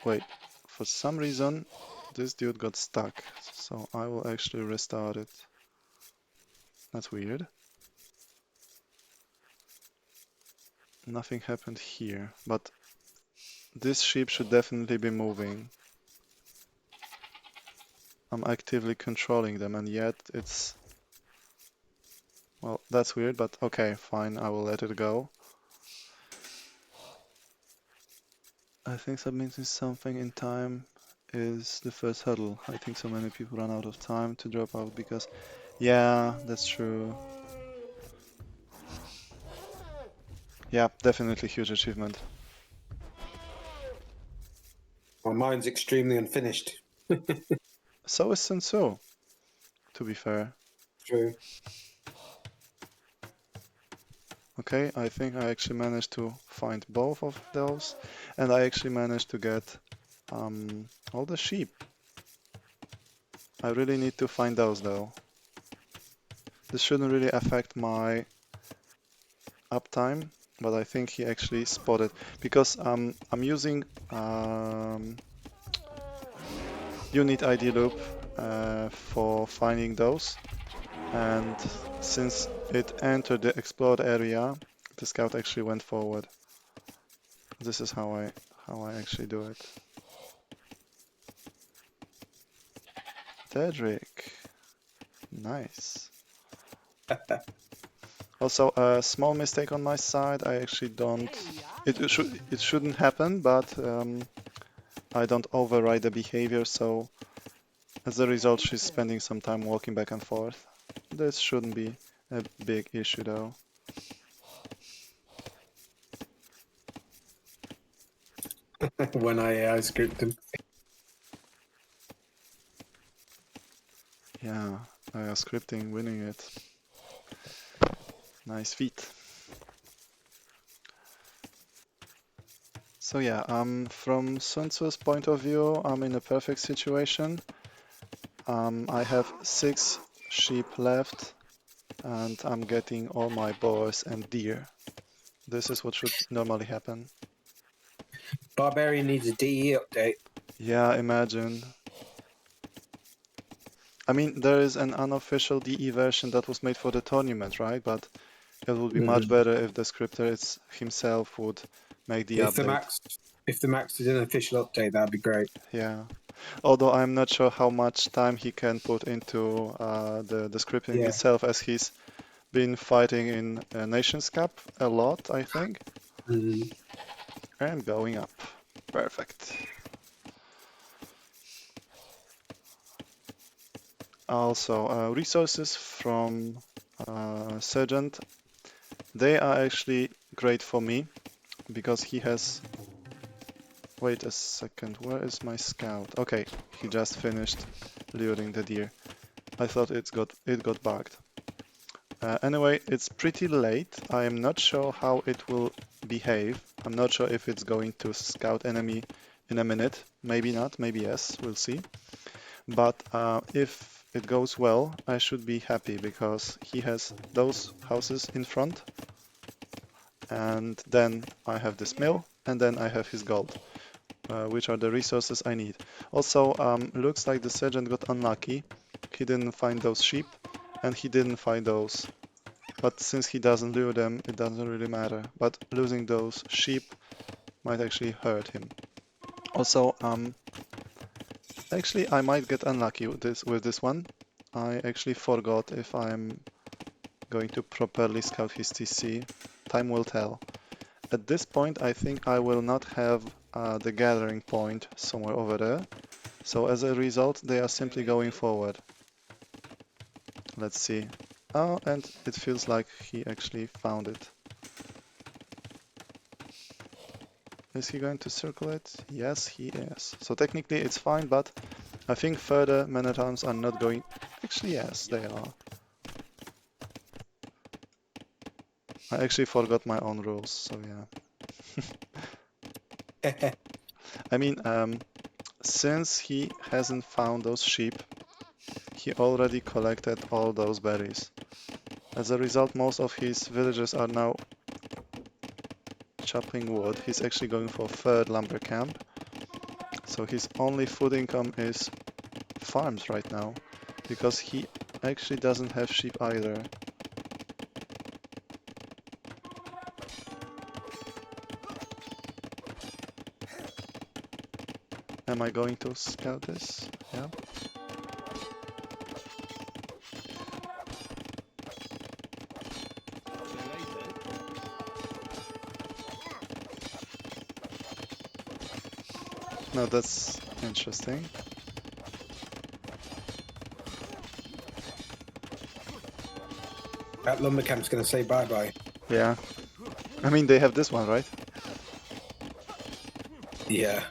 Wait, for some reason this dude got stuck, so I will actually restart it. That's weird. Nothing happened here, but this sheep should definitely be moving. I'm actively controlling them, and yet it's... Well, that's weird, but okay, fine, I will let it go. I think submitting something in time is the first hurdle. I think so many people run out of time to drop out because... Yeah, that's true. Yeah, definitely huge achievement. Well, mine's extremely unfinished. So is Sun Tzu, to be fair. True. Okay, I think I actually managed to find both of those, and I actually managed to get all the sheep. I really need to find those though. This shouldn't really affect my uptime, but I think he actually spotted because I'm using unit ID loop for finding those. And since it entered the explored area, the scout actually went forward. This is how I actually do it. Dedrick. Nice. Also, a small mistake on my side. I actually don't. It shouldn't happen, but I don't override the behavior. So as a result, she's spending some time walking back and forth. This shouldn't be a big issue, though. When I script them. Yeah, scripting, winning it. Nice feat. So yeah, from Sun Tzu's point of view, I'm in a perfect situation. I have 6 sheep left, and I'm getting all my boars and deer. This is what should normally happen. Barbarian needs a DE update. Yeah, imagine. I mean, there is an unofficial DE version that was made for the tournament, right? But it would be much better if the scripter himself would make the update. If the Max did an official update, that'd be great. Yeah. Although I'm not sure how much time he can put into the scripting itself, as he's been fighting in Nations Cup a lot, I think. And going up. Perfect. Also, resources from Sergeant. They are actually great for me because he has. Wait a second, where is my scout? Okay, he just finished luring the deer. I thought it got bugged. Anyway, it's pretty late. I am not sure how it will behave. I'm not sure if it's going to scout enemy in a minute. Maybe not, maybe yes, we'll see. But if it goes well, I should be happy because he has those houses in front. And then I have this mill, and then I have his gold, which are the resources I need. Also, looks like the sergeant got unlucky. He didn't find those sheep, and he didn't find those. But since he doesn't lure them, it doesn't really matter. But losing those sheep might actually hurt him. Also, actually, I might get unlucky with this one. I actually forgot if I'm going to properly scout his TC. Time will tell. At this point, I think I will not have the gathering point somewhere over there. So as a result, they are simply going forward. Let's see. Oh, and it feels like he actually found it. Is he going to circle it? Yes, he is. So technically it's fine, but I think further men-at-arms are not going... Actually, yes, they are. I actually forgot my own rules, so yeah. I mean, since he hasn't found those sheep, he already collected all those berries. As a result, most of his villagers are now chopping wood. He's actually going for a third lumber camp. So his only food income is farms right now, because he actually doesn't have sheep either. Am I going to scout this? Yeah. No, that's interesting. That lumber camp's going to say bye-bye. Yeah. I mean, they have this one, right? Yeah.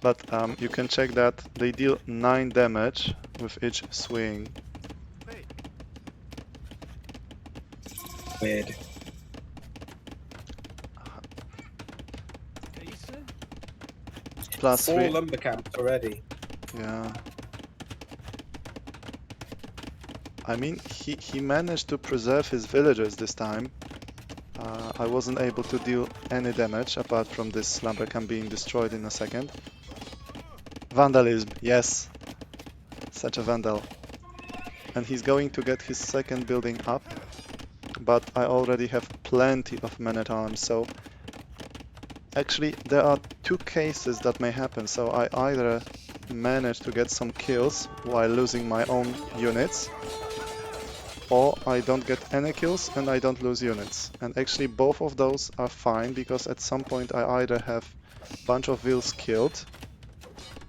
But you can check that they deal 9 damage with each swing. Weird. Plus 4 3. lumber camps already. Yeah. I mean, he managed to preserve his villagers this time. I wasn't able to deal any damage apart from this lumber camp being destroyed in a second. Vandalism, yes. Such a vandal. And he's going to get his second building up, but I already have plenty of men-at-arms, so actually there are two cases that may happen. So I either manage to get some kills while losing my own units, or I don't get any kills and I don't lose units. And actually both of those are fine, because at some point I either have a bunch of vills killed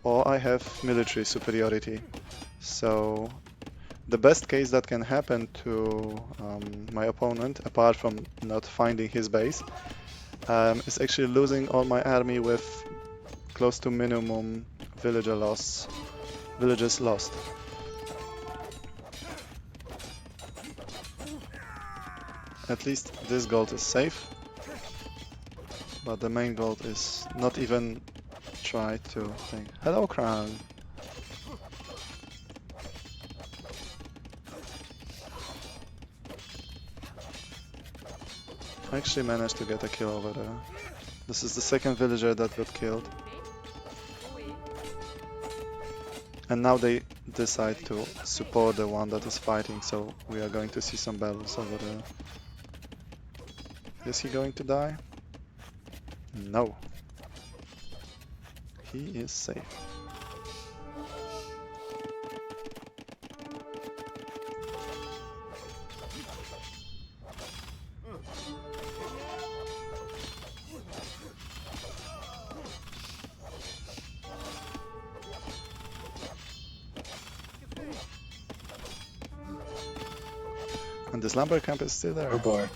or I have military superiority. So the best case that can happen to my opponent, apart from not finding his base, is actually losing all my army with close to minimum villages lost. At least this gold is safe, but the main gold is not even try to think. Hello, Crown. I actually managed to get a kill over there. This is the second villager that got killed. And now they decide to support the one that is fighting, so we are going to see some battles over there. Is he going to die? No. He is safe. And this lumber camp is still there. Oh boy.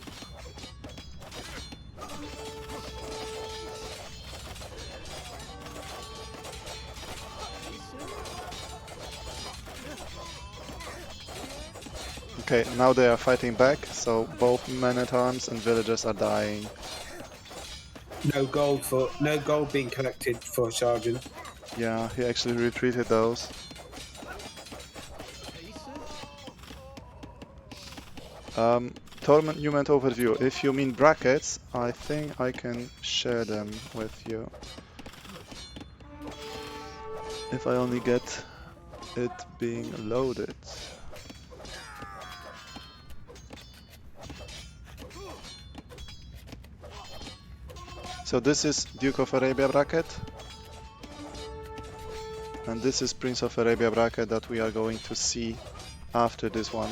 Okay, now they are fighting back, so both men-at-arms and villagers are dying. No gold being collected for Sergeant. Yeah, he actually retreated those. Tournament overview. If you mean brackets, I think I can share them with you. If I only get it being loaded. So this is Duke of Arabia bracket. And this is Prince of Arabia bracket that we are going to see after this one.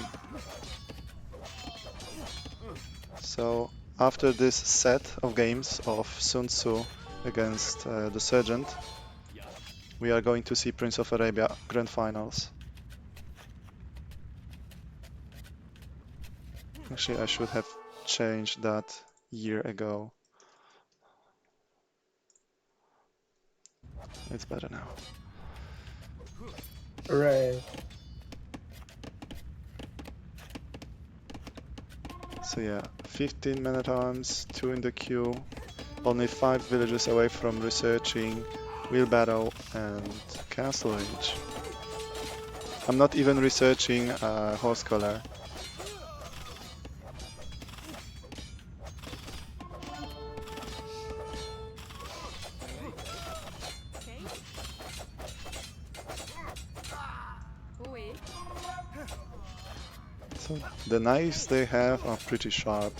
So after this set of games of Sun Tzu against the Sergeant, we are going to see Prince of Arabia Grand Finals. Actually, I should have changed that year ago. It's better now. Hooray. So yeah, 15 men-at-arms, 2 in the queue, only 5 villages away from researching wheelbarrow and castle age. I'm not even researching horse collar. So the knives they have are pretty sharp.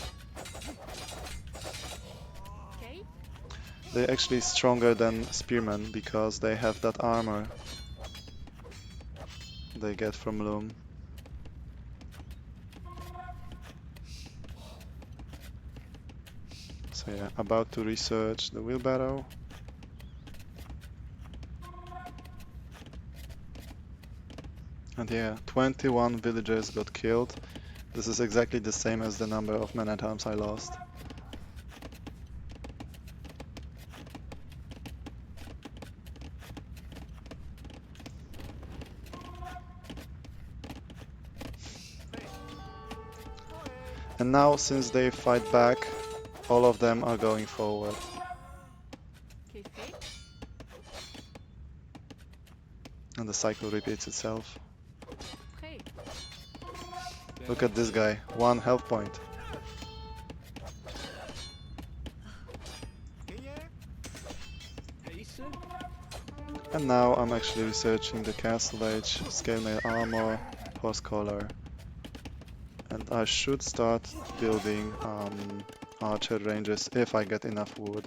They're actually stronger than spearmen because they have that armor they get from loom. So yeah, about to research the wheelbarrow. And yeah, 21 villagers got killed. This is exactly the same as the number of men-at-arms I lost. And now, since they fight back, all of them are going forward. And the cycle repeats itself. Look at this guy, 1 health point. And now I'm actually researching the Castle Age, Scale Mail Armor, Horse Collar. And I should start building archer ranges if I get enough wood.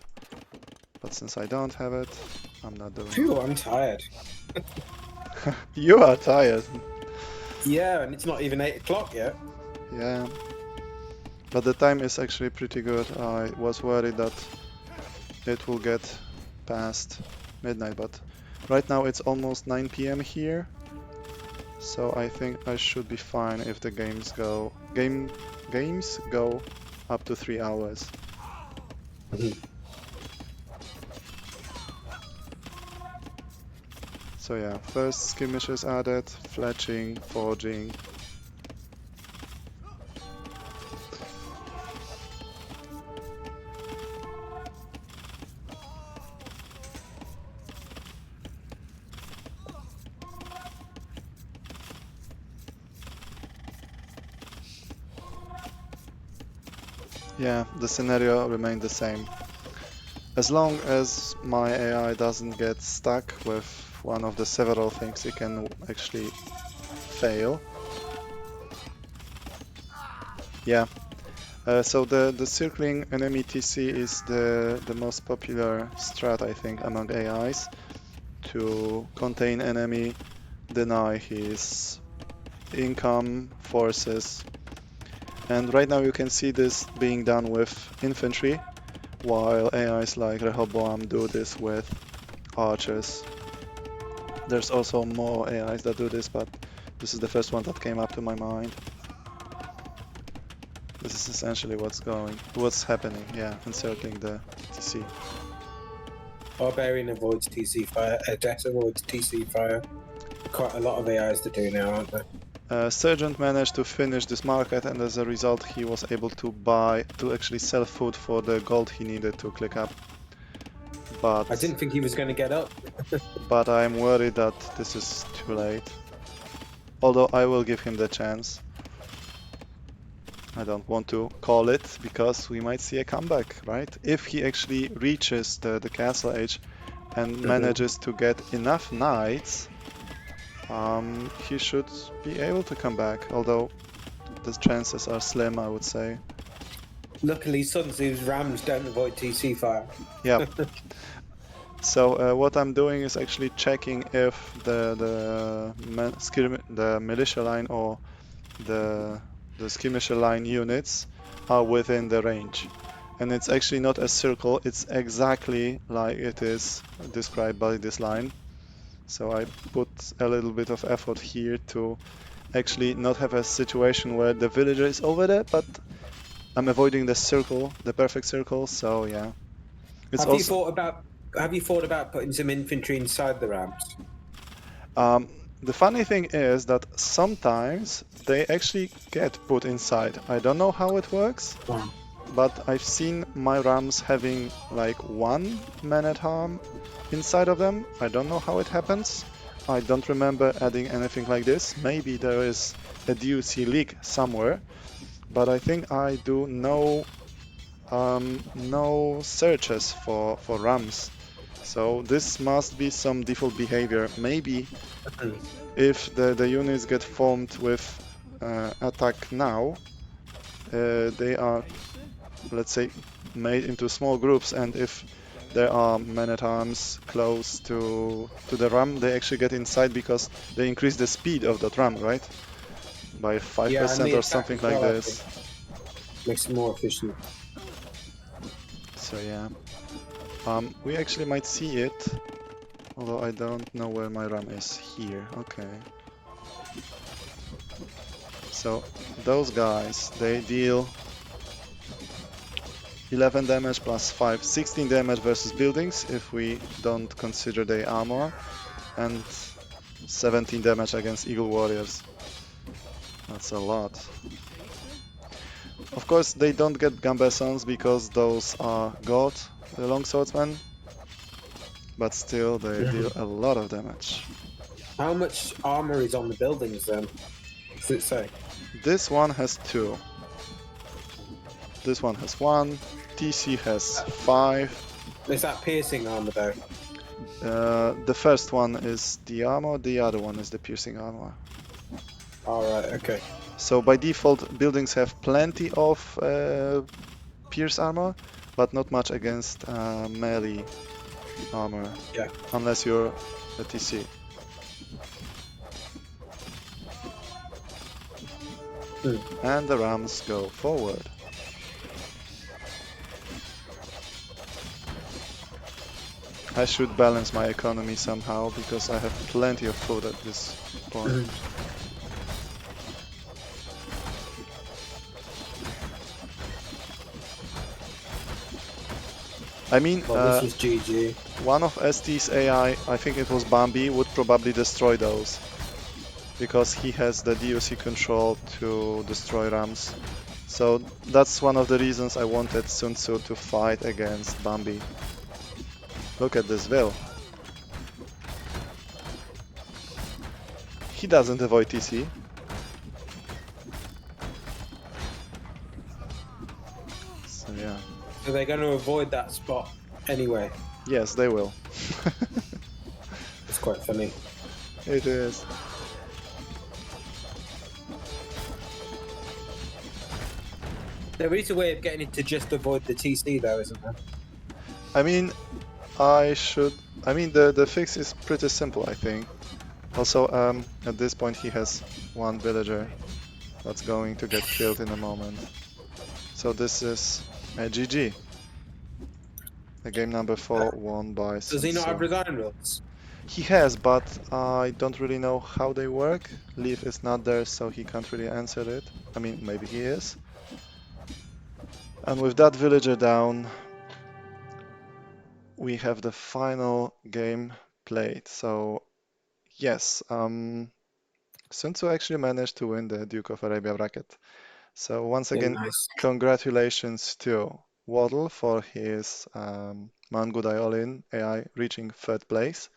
But since I don't have it, I'm not doing Phew, it. I'm tired. You are tired. Yeah, and it's not even 8 o'clock yet. Yeah. But the time is actually pretty good. I was worried that it will get past midnight, but right now it's almost 9 p.m. here. So I think I should be fine if the games go up to 3 hours. So yeah, first skirmishes added, fletching, forging. Yeah, the scenario remained the same. As long as my AI doesn't get stuck with one of the several things it can actually fail. Yeah. So the circling enemy TC is the most popular strat, I think, among AIs to contain enemy, deny his income, forces. And right now you can see this being done with infantry, while AIs like Rehoboam do this with archers. There's also more AIs that do this, but this is the first one that came up to my mind. This is essentially what's happening, yeah, encircling the TC. Barbarian avoids TC fire. Death avoids TC fire. Quite a lot of AIs to do now, aren't there? Sergeant managed to finish this market, and as a result he was able to actually sell food for the gold he needed to click up. But I didn't think he was going to get up. but I'm worried that this is too late. Although I will give him the chance. I don't want to call it, because we might see a comeback, right? If he actually reaches the Castle Age and manages to get enough knights, he should be able to come back, although the chances are slim, I would say. Luckily, Sun Tzu's rams don't avoid TC fire. Yeah. So what I'm doing is actually checking if the militia line or the skirmisher line units are within the range. And it's actually not a circle, it's exactly like it is described by this line. So I put a little bit of effort here to actually not have a situation where the villager is over there, but I'm avoiding the circle, the perfect circle, so yeah. Have you thought about putting some infantry inside the rams? The funny thing is that sometimes they actually get put inside. I don't know how it works, but I've seen my rams having like one man-at-arm inside of them. I don't know how it happens. I don't remember adding anything like this. Maybe there is a DUC leak somewhere, but I think I do no searches for rams. So this must be some default behavior. Maybe if the units get formed with attack now, they are, let's say, made into small groups, and if there are men-at-arms close to the ram, they actually get inside because they increase the speed of that ram, right? By 5% or something like this. Makes it more efficient. So yeah. We actually might see it, although I don't know where my ram is. Here, okay. So those guys, they deal 11 damage plus 5, 16 damage versus buildings if we don't consider their armor, and 17 damage against Eagle Warriors. That's a lot. Of course, they don't get Gambesons because those are God, the longswordsmen, but still they deal a lot of damage. How much armor is on the buildings then? Does it say? This one has 2. This one has 1. TC has 5. Is that piercing armor though? The first one is the armor, the other one is the piercing armor. All right. Okay. So by default, buildings have plenty of pierce armor, but not much against melee armor, Yeah. unless you're a TC. And the Rams go forward. I should balance my economy somehow because I have plenty of food at this point. I mean, Well, this was GG. one of ST's AI, I think it was Bambi, would probably destroy those because he has the DOC control to destroy Rams. So that's one of the reasons I wanted Sun Tzu to fight against Bambi. Look at this Will. He doesn't avoid TC. So yeah. So they're going to avoid that spot anyway. Yes, they will. It's quite funny. It is. There is a way of getting it to just avoid the TC, though, isn't there? I mean, the fix is pretty simple, I think. Also, at this point he has one villager that's going to get killed in a moment. So this is a GG. The game number 4 won by Does he not Sun have Tzu. resign rules? He has, but I don't really know how they work. Leif is not there, so he can't really answer it. I mean, maybe he is. And with that villager down, we have the final game played. So yes, Sun Tzu actually managed to win the Duke of Arabia bracket. So once Yeah, again, nice. congratulations to Waddle for his Man Gudai All-In AI reaching third place.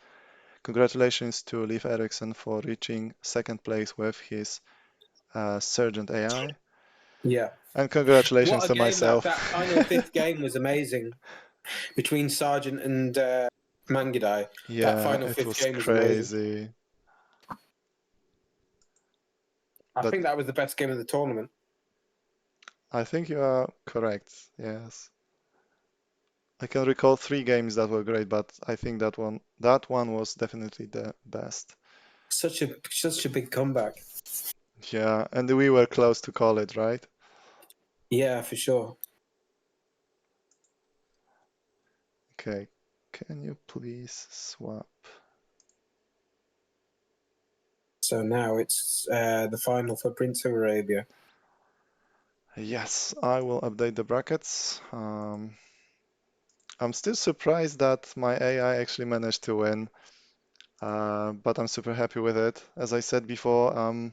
Congratulations to Leif Ericson for reaching second place with his Sergeant AI. Yeah. And congratulations What a to game that myself. final fifth game was amazing between Sargent and Mangudai. That Yeah, final it fifth was game was amazing. crazy. I But think that was the best game of the tournament. I think you are correct, yes. I can recall 3 games that were great, but I think that one was definitely the best. Such a big comeback. Yeah, and we were close to call it, right? Yeah, for sure. Okay, can you please swap? So now it's the final for Prince of Arabia. Yes, I will update the brackets. I'm still surprised that my AI actually managed to win, but I'm super happy with it. As I said before,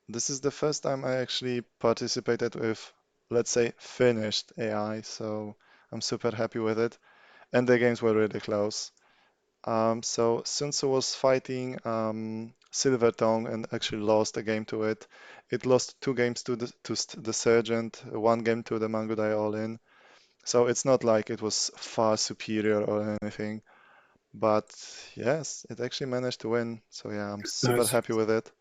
this is the first time I actually participated with, let's say, finished AI, so I'm super happy with it. And the games were really close. So Sun Tzu was fighting Silver Tongue and actually lost a game to it. It lost 2 games to the Sergeant, 1 game to the Mangudai All-In. So it's not like it was far superior or anything. But yes, it actually managed to win. So yeah, I'm super Nice. happy with it.